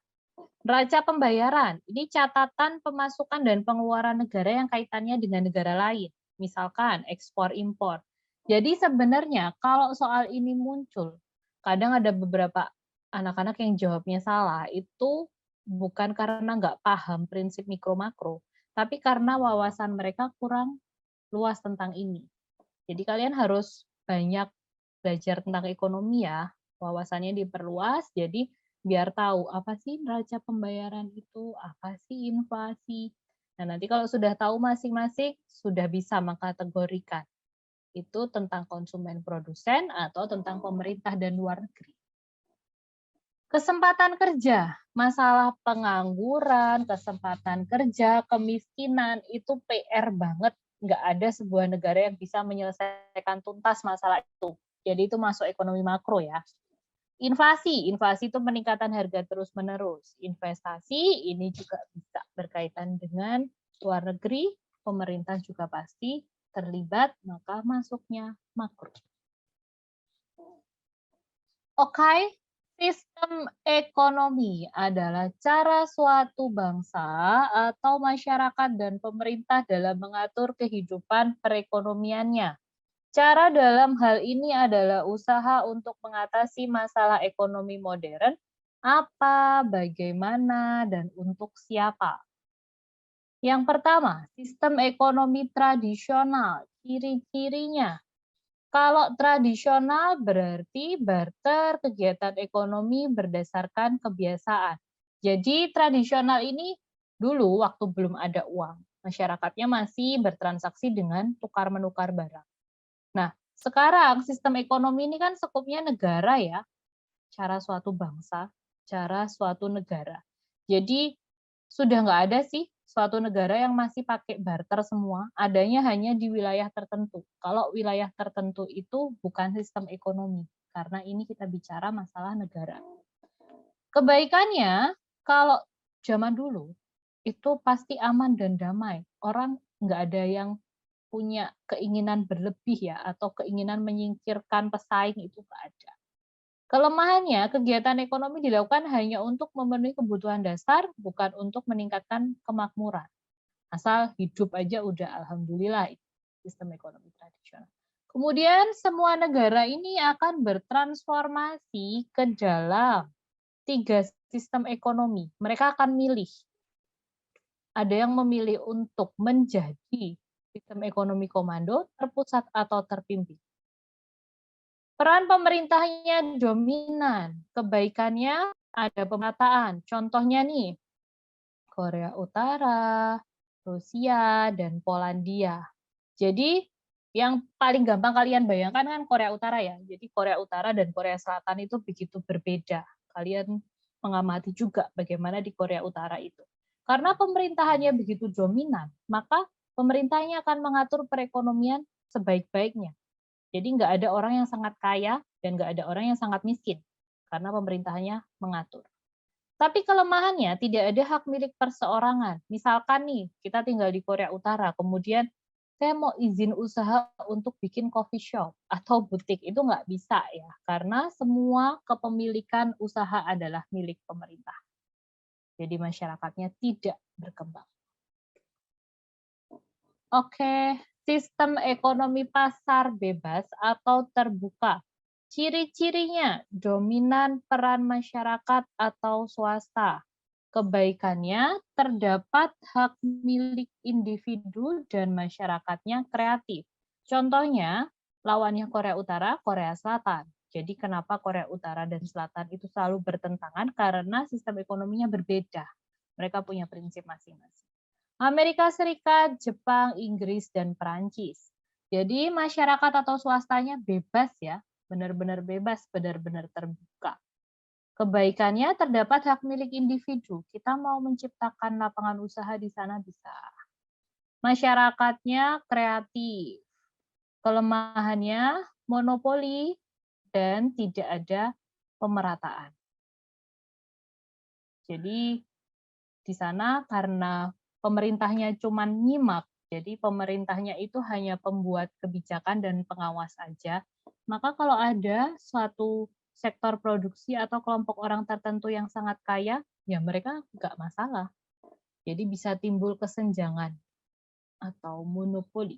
Neraca pembayaran, ini catatan pemasukan dan pengeluaran negara yang kaitannya dengan negara lain. Misalkan ekspor impor. Jadi sebenarnya kalau soal ini muncul, kadang ada beberapa anak-anak yang jawabnya salah, itu bukan karena nggak paham prinsip mikro makro, tapi karena wawasan mereka kurang luas tentang ini. Jadi kalian harus banyak belajar tentang ekonomi ya, wawasannya diperluas, jadi biar tahu apa sih neraca pembayaran itu, apa sih inflasi. Nah, nanti kalau sudah tahu masing-masing, sudah bisa mengkategorikan itu tentang konsumen produsen atau tentang pemerintah dan luar negeri. Kesempatan kerja, masalah pengangguran, kesempatan kerja, kemiskinan, itu PR banget. Nggak ada sebuah negara yang bisa menyelesaikan tuntas masalah itu. Jadi itu masuk ekonomi makro ya. Inflasi, inflasi itu peningkatan harga terus-menerus. Investasi ini juga bisa berkaitan dengan luar negeri, pemerintah juga pasti terlibat, maka masuknya makro. Oke, sistem ekonomi adalah cara suatu bangsa atau masyarakat dan pemerintah dalam mengatur kehidupan perekonomiannya. Cara dalam hal ini adalah usaha untuk mengatasi masalah ekonomi modern, apa, bagaimana, dan untuk siapa. Yang pertama, sistem ekonomi tradisional. Ciri-cirinya, kalau tradisional berarti barter kegiatan ekonomi berdasarkan kebiasaan. Jadi tradisional ini dulu waktu belum ada uang, masyarakatnya masih bertransaksi dengan tukar-menukar barang. Nah, sekarang sistem ekonomi ini kan skupnya negara ya, cara suatu bangsa, cara suatu negara. Jadi sudah nggak ada sih suatu negara yang masih pakai barter semua, adanya hanya di wilayah tertentu. Kalau wilayah tertentu itu bukan sistem ekonomi, karena ini kita bicara masalah negara. Kebaikannya, kalau zaman dulu, itu pasti aman dan damai. Orang nggak ada yang punya keinginan berlebih ya, atau keinginan menyingkirkan pesaing itu nggak ada. Kelemahannya, kegiatan ekonomi dilakukan hanya untuk memenuhi kebutuhan dasar, bukan untuk meningkatkan kemakmuran. Asal hidup aja udah alhamdulillah sistem ekonomi tradisional. Kemudian semua negara ini akan bertransformasi ke dalam 3 sistem ekonomi. Mereka akan milih. Ada yang memilih untuk menjadi sistem ekonomi komando, terpusat atau terpimpin. Peran pemerintahnya dominan, kebaikannya ada pemerataan. Contohnya nih, Korea Utara, Rusia, dan Polandia. Jadi yang paling gampang kalian bayangkan kan Korea Utara ya. Jadi Korea Utara dan Korea Selatan itu begitu berbeda. Kalian mengamati juga bagaimana di Korea Utara itu. Karena pemerintahannya begitu dominan, maka pemerintahnya akan mengatur perekonomian sebaik-baiknya. Jadi nggak ada orang yang sangat kaya dan nggak ada orang yang sangat miskin, karena pemerintahannya mengatur. Tapi kelemahannya tidak ada hak milik perseorangan. Misalkan nih, kita tinggal di Korea Utara, kemudian saya mau izin usaha untuk bikin coffee shop atau butik, itu nggak bisa ya, karena semua kepemilikan usaha adalah milik pemerintah. Jadi masyarakatnya tidak berkembang. Oke, sistem ekonomi pasar bebas atau terbuka. Ciri-cirinya, dominan peran masyarakat atau swasta. Kebaikannya, terdapat hak milik individu dan masyarakatnya kreatif. Contohnya, lawannya Korea Utara, Korea Selatan. Jadi kenapa Korea Utara dan Selatan itu selalu bertentangan? Karena sistem ekonominya berbeda. Mereka punya prinsip masing-masing. Amerika Serikat, Jepang, Inggris, dan Perancis. Jadi masyarakat atau swastanya bebas ya, benar-benar bebas, benar-benar terbuka. Kebaikannya terdapat hak milik individu. Kita mau menciptakan lapangan usaha di sana bisa. Masyarakatnya kreatif. Kelemahannya monopoli dan tidak ada pemerataan. Jadi di sana karena pemerintahnya cuma nyimak, jadi pemerintahnya itu hanya pembuat kebijakan dan pengawas aja, maka kalau ada suatu sektor produksi atau kelompok orang tertentu yang sangat kaya, ya mereka nggak masalah. Jadi bisa timbul kesenjangan atau monopoli.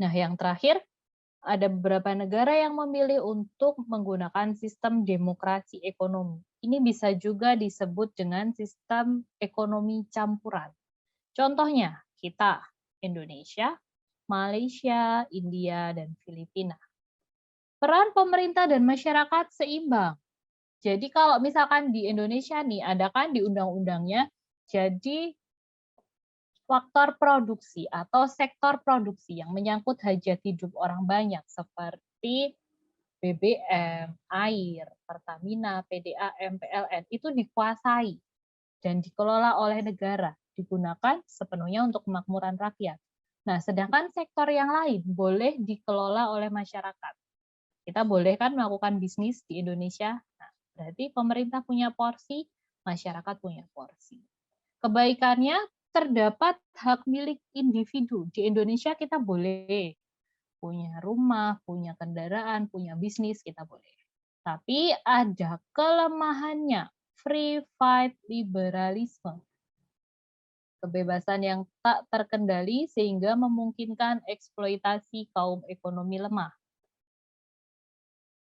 Nah, yang terakhir, ada beberapa negara yang memilih untuk menggunakan sistem demokrasi ekonomi. Ini bisa juga disebut dengan sistem ekonomi campuran. Contohnya, kita, Indonesia, Malaysia, India, dan Filipina. Peran pemerintah dan masyarakat seimbang. Jadi kalau misalkan di Indonesia nih, ada kan di undang-undangnya, jadi faktor produksi atau sektor produksi yang menyangkut hajat hidup orang banyak seperti BBM, air, Pertamina, PDAM, PLN itu dikuasai dan dikelola oleh negara, digunakan sepenuhnya untuk kemakmuran rakyat. Nah, sedangkan sektor yang lain boleh dikelola oleh masyarakat. Kita boleh kan melakukan bisnis di Indonesia, nah, berarti pemerintah punya porsi, masyarakat punya porsi. Kebaikannya terdapat hak milik individu. Di Indonesia kita boleh punya rumah, punya kendaraan, punya bisnis, kita boleh. Tapi ada kelemahannya, free fight liberalisme. Kebebasan yang tak terkendali sehingga memungkinkan eksploitasi kaum ekonomi lemah.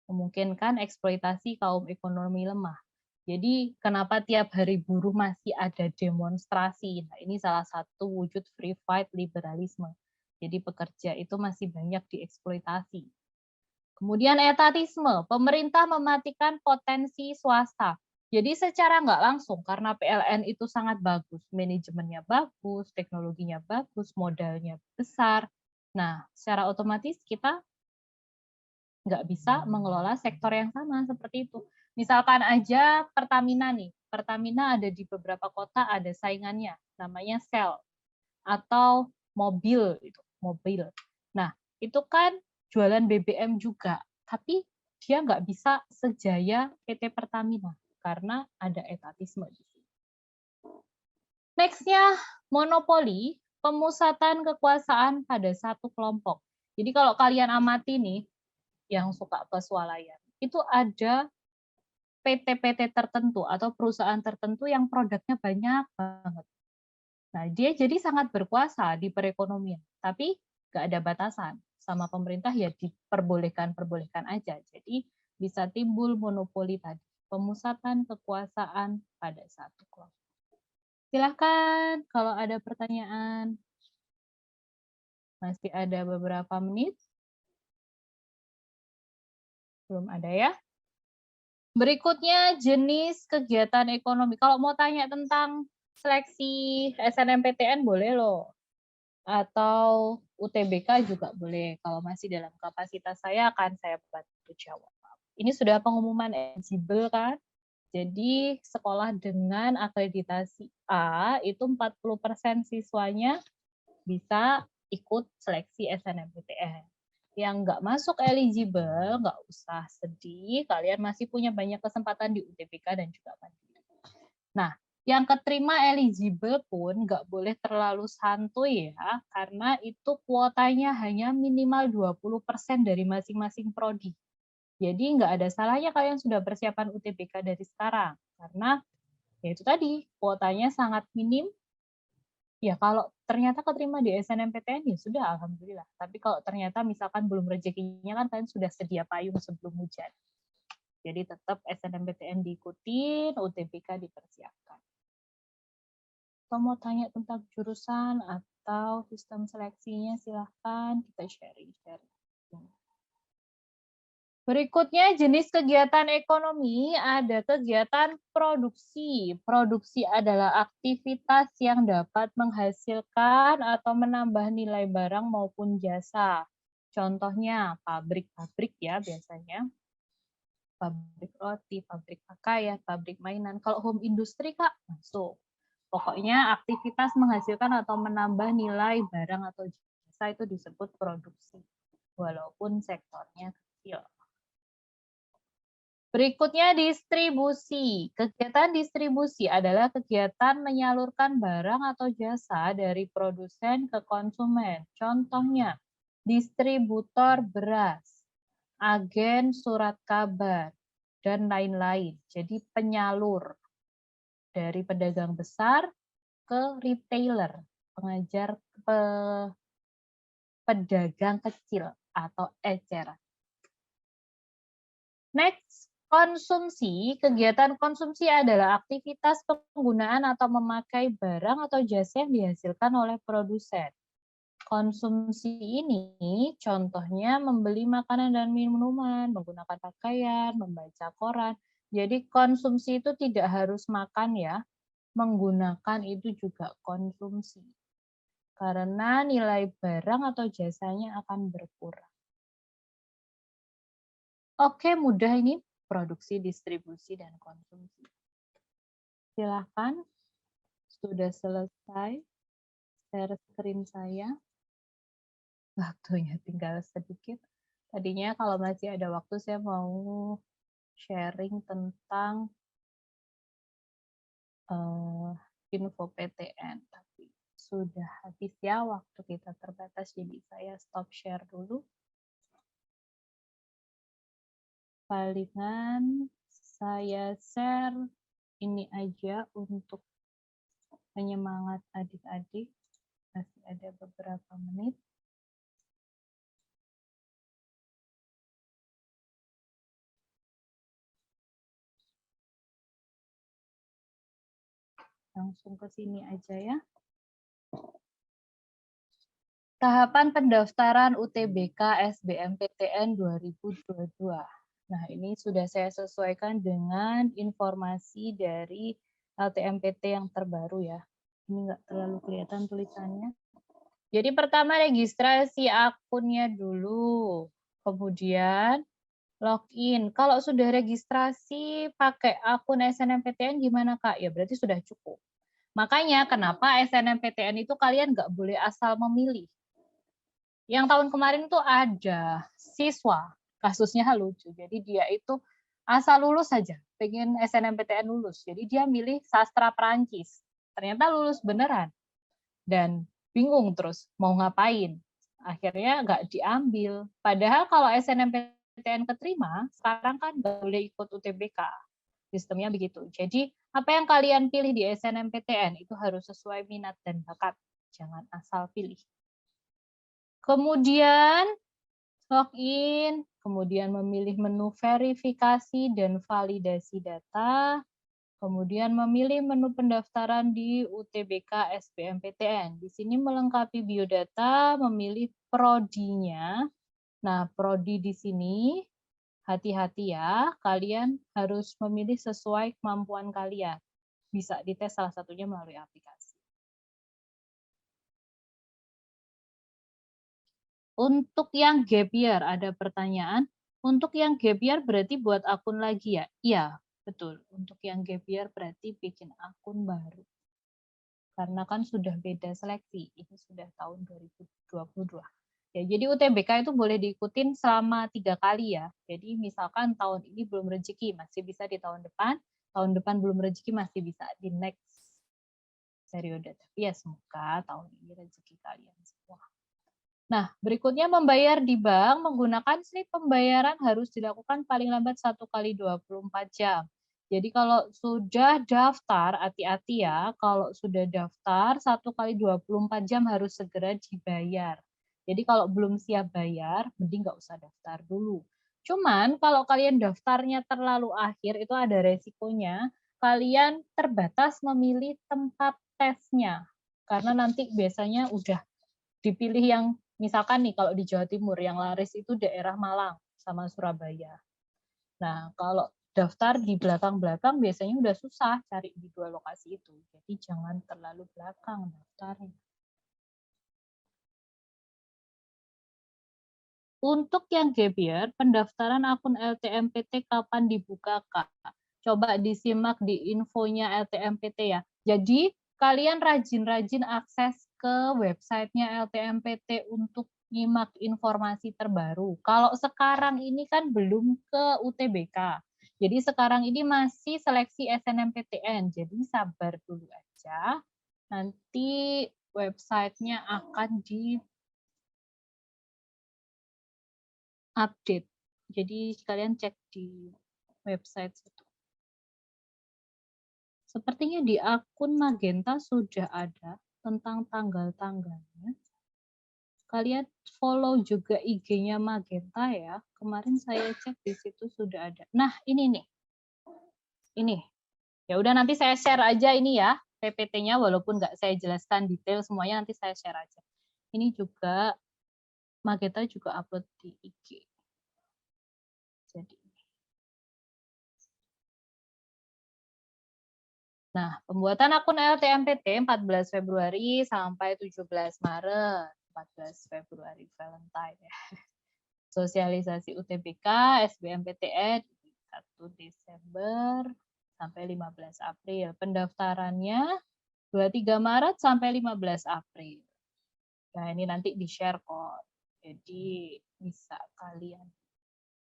Memungkinkan eksploitasi kaum ekonomi lemah. Jadi kenapa tiap hari buruh masih ada demonstrasi? Nah, ini salah satu wujud free fight liberalisme. Jadi pekerja itu masih banyak dieksploitasi. Kemudian etatisme, pemerintah mematikan potensi swasta. Jadi secara nggak langsung, karena PLN itu sangat bagus, manajemennya bagus, teknologinya bagus, modalnya besar. Nah, secara otomatis kita nggak bisa mengelola sektor yang sama seperti itu. Misalkan aja Pertamina nih, Pertamina ada di beberapa kota ada saingannya, namanya Shell atau mobil itu, mobil. Nah, itu kan jualan BBM juga, tapi dia nggak bisa sejaya PT Pertamina karena ada etatisme di sini. Next-nya monopoli, pemusatan kekuasaan pada satu kelompok. Jadi kalau kalian amati nih, yang suka pesualayan, itu ada PT-PT tertentu atau perusahaan tertentu yang produknya banyak banget. Nah, dia jadi sangat berkuasa di perekonomian, tapi nggak ada batasan. Sama pemerintah ya diperbolehkan-perbolehkan aja. Jadi bisa timbul monopoli tadi, pemusatan kekuasaan pada satu kelompok. Silahkan kalau ada pertanyaan. Masih ada beberapa menit. Belum ada ya. Berikutnya jenis kegiatan ekonomi. Kalau mau tanya tentang seleksi SNMPTN boleh loh. Atau UTBK juga boleh. Kalau masih dalam kapasitas saya akan saya bantu jawab. Ini sudah pengumuman eligible kan? Jadi sekolah dengan akreditasi A itu 40% siswanya bisa ikut seleksi SNMPTN. Yang nggak masuk eligible, nggak usah sedih, kalian masih punya banyak kesempatan di UTBK dan juga Mandiri. Nah, yang keterima eligible pun nggak boleh terlalu santuy ya, karena itu kuotanya hanya minimal 20% dari masing-masing prodi. Jadi nggak ada salahnya kalian sudah persiapan UTBK dari sekarang, karena ya itu tadi, kuotanya sangat minim, Ya kalau ternyata keterima di SNMPTN ya sudah alhamdulillah. Tapi kalau ternyata misalkan belum rezekinya kan kalian sudah sedia payung sebelum hujan. Jadi tetap SNMPTN diikutin, UTBK dipersiapkan. Kalau mau tanya tentang jurusan atau sistem seleksinya silahkan kita sharing-sharing. Berikutnya jenis kegiatan ekonomi ada kegiatan produksi. Produksi adalah aktivitas yang dapat menghasilkan atau menambah nilai barang maupun jasa. Contohnya pabrik-pabrik ya biasanya. Pabrik roti, pabrik pakaian, pabrik mainan. Kalau home industry Kak, masuk. Pokoknya aktivitas menghasilkan atau menambah nilai barang atau jasa itu disebut produksi. Walaupun sektornya kecil. Berikutnya distribusi. Kegiatan distribusi adalah kegiatan menyalurkan barang atau jasa dari produsen ke konsumen. Contohnya, distributor beras, agen surat kabar, dan lain-lain. Jadi penyalur dari pedagang besar ke retailer, pengajar pedagang kecil atau eceran. Next, konsumsi. Kegiatan konsumsi adalah aktivitas penggunaan atau memakai barang atau jasa yang dihasilkan oleh produsen. Konsumsi ini contohnya membeli makanan dan minuman, menggunakan pakaian, membaca koran. Jadi konsumsi itu tidak harus makan ya, menggunakan itu juga konsumsi. Karena nilai barang atau jasanya akan berkurang. Oke, mudah ini produksi, distribusi, dan konsumsi. Silakan, sudah selesai share screen saya. Waktunya tinggal sedikit. Tadinya kalau masih ada waktu saya mau sharing tentang info PTN, tapi sudah habis ya waktu kita terbatas, jadi saya stop share dulu. Palingan saya share ini aja untuk penyemangat adik-adik. Masih ada beberapa menit. Langsung ke sini aja ya. Tahapan pendaftaran UTBK SBMPTN 2022. Nah, ini sudah saya sesuaikan dengan informasi dari LTMPT yang terbaru ya. Ini nggak terlalu kelihatan tulisannya. Jadi pertama registrasi akunnya dulu. Kemudian login. Kalau sudah registrasi pakai akun SNMPTN gimana Kak? Ya berarti sudah cukup. Makanya kenapa SNMPTN itu kalian nggak boleh asal memilih. Yang tahun kemarin tuh ada siswa, kasusnya lucu. Jadi dia itu asal lulus saja, pengen SNMPTN lulus. Jadi dia milih sastra Perancis. Ternyata lulus beneran. Dan bingung terus mau ngapain. Akhirnya nggak diambil. Padahal kalau SNMPTN keterima, sekarang kan nggak boleh ikut UTBK. Sistemnya begitu. Jadi apa yang kalian pilih di SNMPTN itu harus sesuai minat dan bakat. Jangan asal pilih. Kemudian login, kemudian memilih menu verifikasi dan validasi data, kemudian memilih menu pendaftaran di UTBK SBMPTN. Di sini melengkapi biodata, memilih prodinya. Nah, prodi di sini hati-hati ya, kalian harus memilih sesuai kemampuan kalian. Bisa dites salah satunya melalui aplikasi. Untuk yang gap year, ada pertanyaan. Untuk yang gap year berarti buat akun lagi ya? Iya, betul. Untuk yang gap year berarti bikin akun baru. Karena kan sudah beda seleksi. Ini sudah tahun 2022. Ya, jadi UTBK itu boleh diikutin selama 3 kali ya. Jadi misalkan tahun ini belum rezeki, masih bisa di tahun depan belum rezeki, masih bisa di next periode. Tapi ya semoga tahun ini rezeki kalian semua. Nah, berikutnya membayar di bank menggunakan slip pembayaran harus dilakukan paling lambat 1 kali 24 jam. Jadi kalau sudah daftar, hati-hati ya, kalau sudah daftar 1 kali 24 jam harus segera dibayar. Jadi kalau belum siap bayar, mending nggak usah daftar dulu. Cuman kalau kalian daftarnya terlalu akhir, itu ada resikonya, kalian terbatas memilih tempat tesnya. Karena nanti biasanya udah dipilih yang, misalkan nih kalau di Jawa Timur, yang laris itu daerah Malang sama Surabaya. Nah, kalau daftar di belakang-belakang biasanya udah susah cari di 2 lokasi itu. Jadi jangan terlalu belakang daftarnya. Untuk yang gap year, pendaftaran akun LTMPT kapan dibuka, Kak? Coba disimak di infonya LTMPT ya. Jadi kalian rajin-rajin akses ke websitenya LTMPT untuk nyimak informasi terbaru. Kalau sekarang ini kan belum ke UTBK. Jadi sekarang ini masih seleksi SNMPTN. Jadi sabar dulu aja. Nanti websitenya akan update. Jadi kalian cek di website situ. Sepertinya di akun Magenta sudah ada tentang tanggal-tanggalnya. Kalian follow juga IG-nya Magenta ya. Kemarin saya cek di situ sudah ada. Nah, ini nih. Ini. Ya udah nanti saya share aja ini ya, PPT-nya walaupun nggak saya jelaskan detail semuanya, nanti saya share aja. Ini juga Magenta juga upload di IG. Jadi nah, pembuatan akun LTMPT 14 Februari sampai 17 Maret. 14 Februari Valentine ya. Sosialisasi UTBK, SBMPTN 1 Desember sampai 15 April. Pendaftarannya 23 Maret sampai 15 April. Nah, ini nanti di-share kok. Jadi bisa kalian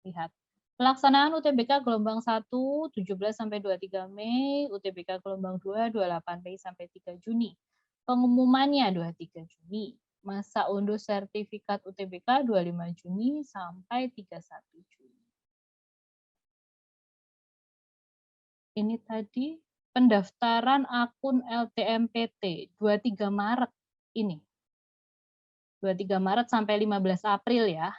lihat. Pelaksanaan UTBK gelombang 1 17 sampai 23 Mei, UTBK gelombang 2 28 Mei sampai 3 Juni. Pengumumannya 23 Juni. Masa unduh sertifikat UTBK 25 Juni sampai 31 Juni. Ini tadi pendaftaran akun LTMPT 23 Maret ini. 23 Maret sampai 15 April ya.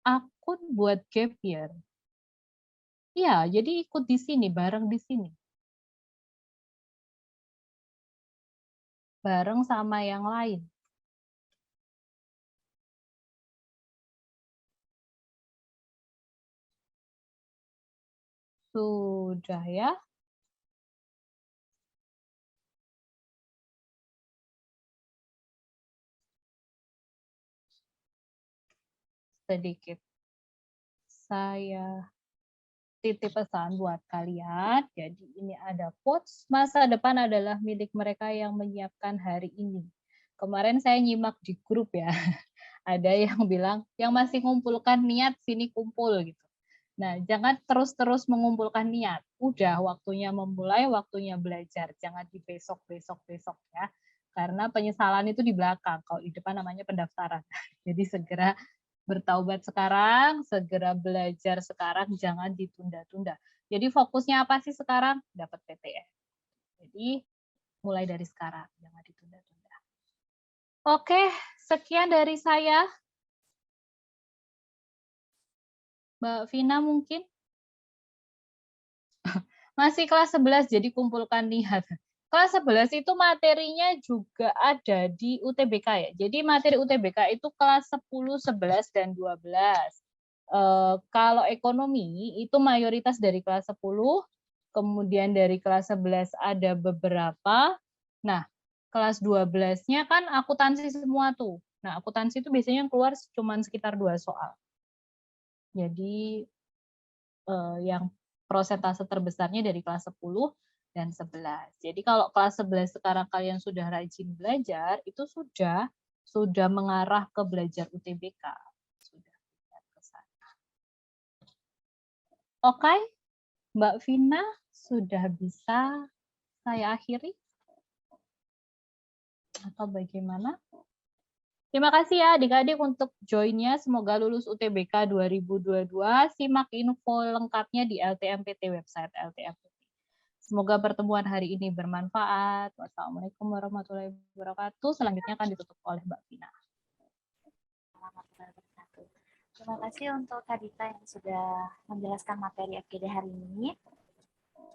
Akun buat gap year. Iya, jadi ikut di sini, bareng di sini. Bareng sama yang lain. Sudah ya. Sedikit saya titip pesan buat kalian. Jadi ini ada quotes, masa depan adalah milik mereka yang menyiapkan hari ini. Kemarin saya nyimak di grup ya. Ada yang bilang, yang masih mengumpulkan niat, sini kumpul gitu. Nah, jangan terus-terus mengumpulkan niat. Udah waktunya memulai, waktunya belajar. Jangan di besok-besok-besok ya. Karena penyesalan itu di belakang. Kalau di depan namanya pendaftaran. Jadi segera bertaubat sekarang, segera belajar sekarang, jangan ditunda-tunda. Jadi fokusnya apa sih sekarang? Dapat PTN. Jadi mulai dari sekarang, jangan ditunda-tunda. Oke, sekian dari saya. Mbak Vina mungkin? Masih kelas 11, jadi kumpulkan niat. Kelas 11 itu materinya juga ada di UTBK ya. Jadi materi UTBK itu kelas 10, 11, dan 12. Kalau ekonomi itu mayoritas dari kelas 10, kemudian dari kelas 11 ada beberapa. Nah, kelas 12-nya kan akuntansi semua tuh. Nah, akuntansi itu biasanya yang keluar cuma sekitar 2 soal. Jadi yang prosentase terbesarnya dari kelas 10 dan 11. Jadi kalau kelas 11 sekarang kalian sudah rajin belajar, itu sudah mengarah ke belajar UTBK. Sudah ke sana. Oke, Mbak Vina sudah bisa saya akhiri? Atau bagaimana? Terima kasih ya adik-adik untuk join-nya. Semoga lulus UTBK 2022. Simak info lengkapnya di LTMPT, website LTMPT. Semoga pertemuan hari ini bermanfaat. Wassalamualaikum warahmatullahi wabarakatuh. Selanjutnya akan ditutup oleh Mbak Vina. Terima kasih untuk Kak Dita yang sudah menjelaskan materi FGD hari ini.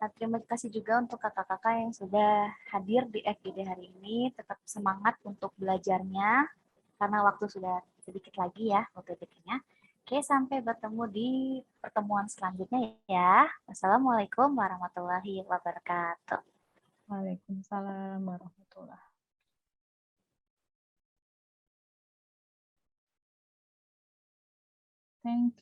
Nah, terima kasih juga untuk kakak-kakak yang sudah hadir di FGD hari ini. Tetap semangat untuk belajarnya, karena waktu sudah sedikit lagi ya UTBK-nya. Oke, sampai bertemu di pertemuan selanjutnya ya. Wassalamualaikum warahmatullahi wabarakatuh. Waalaikumsalam warahmatullahi. Thank you.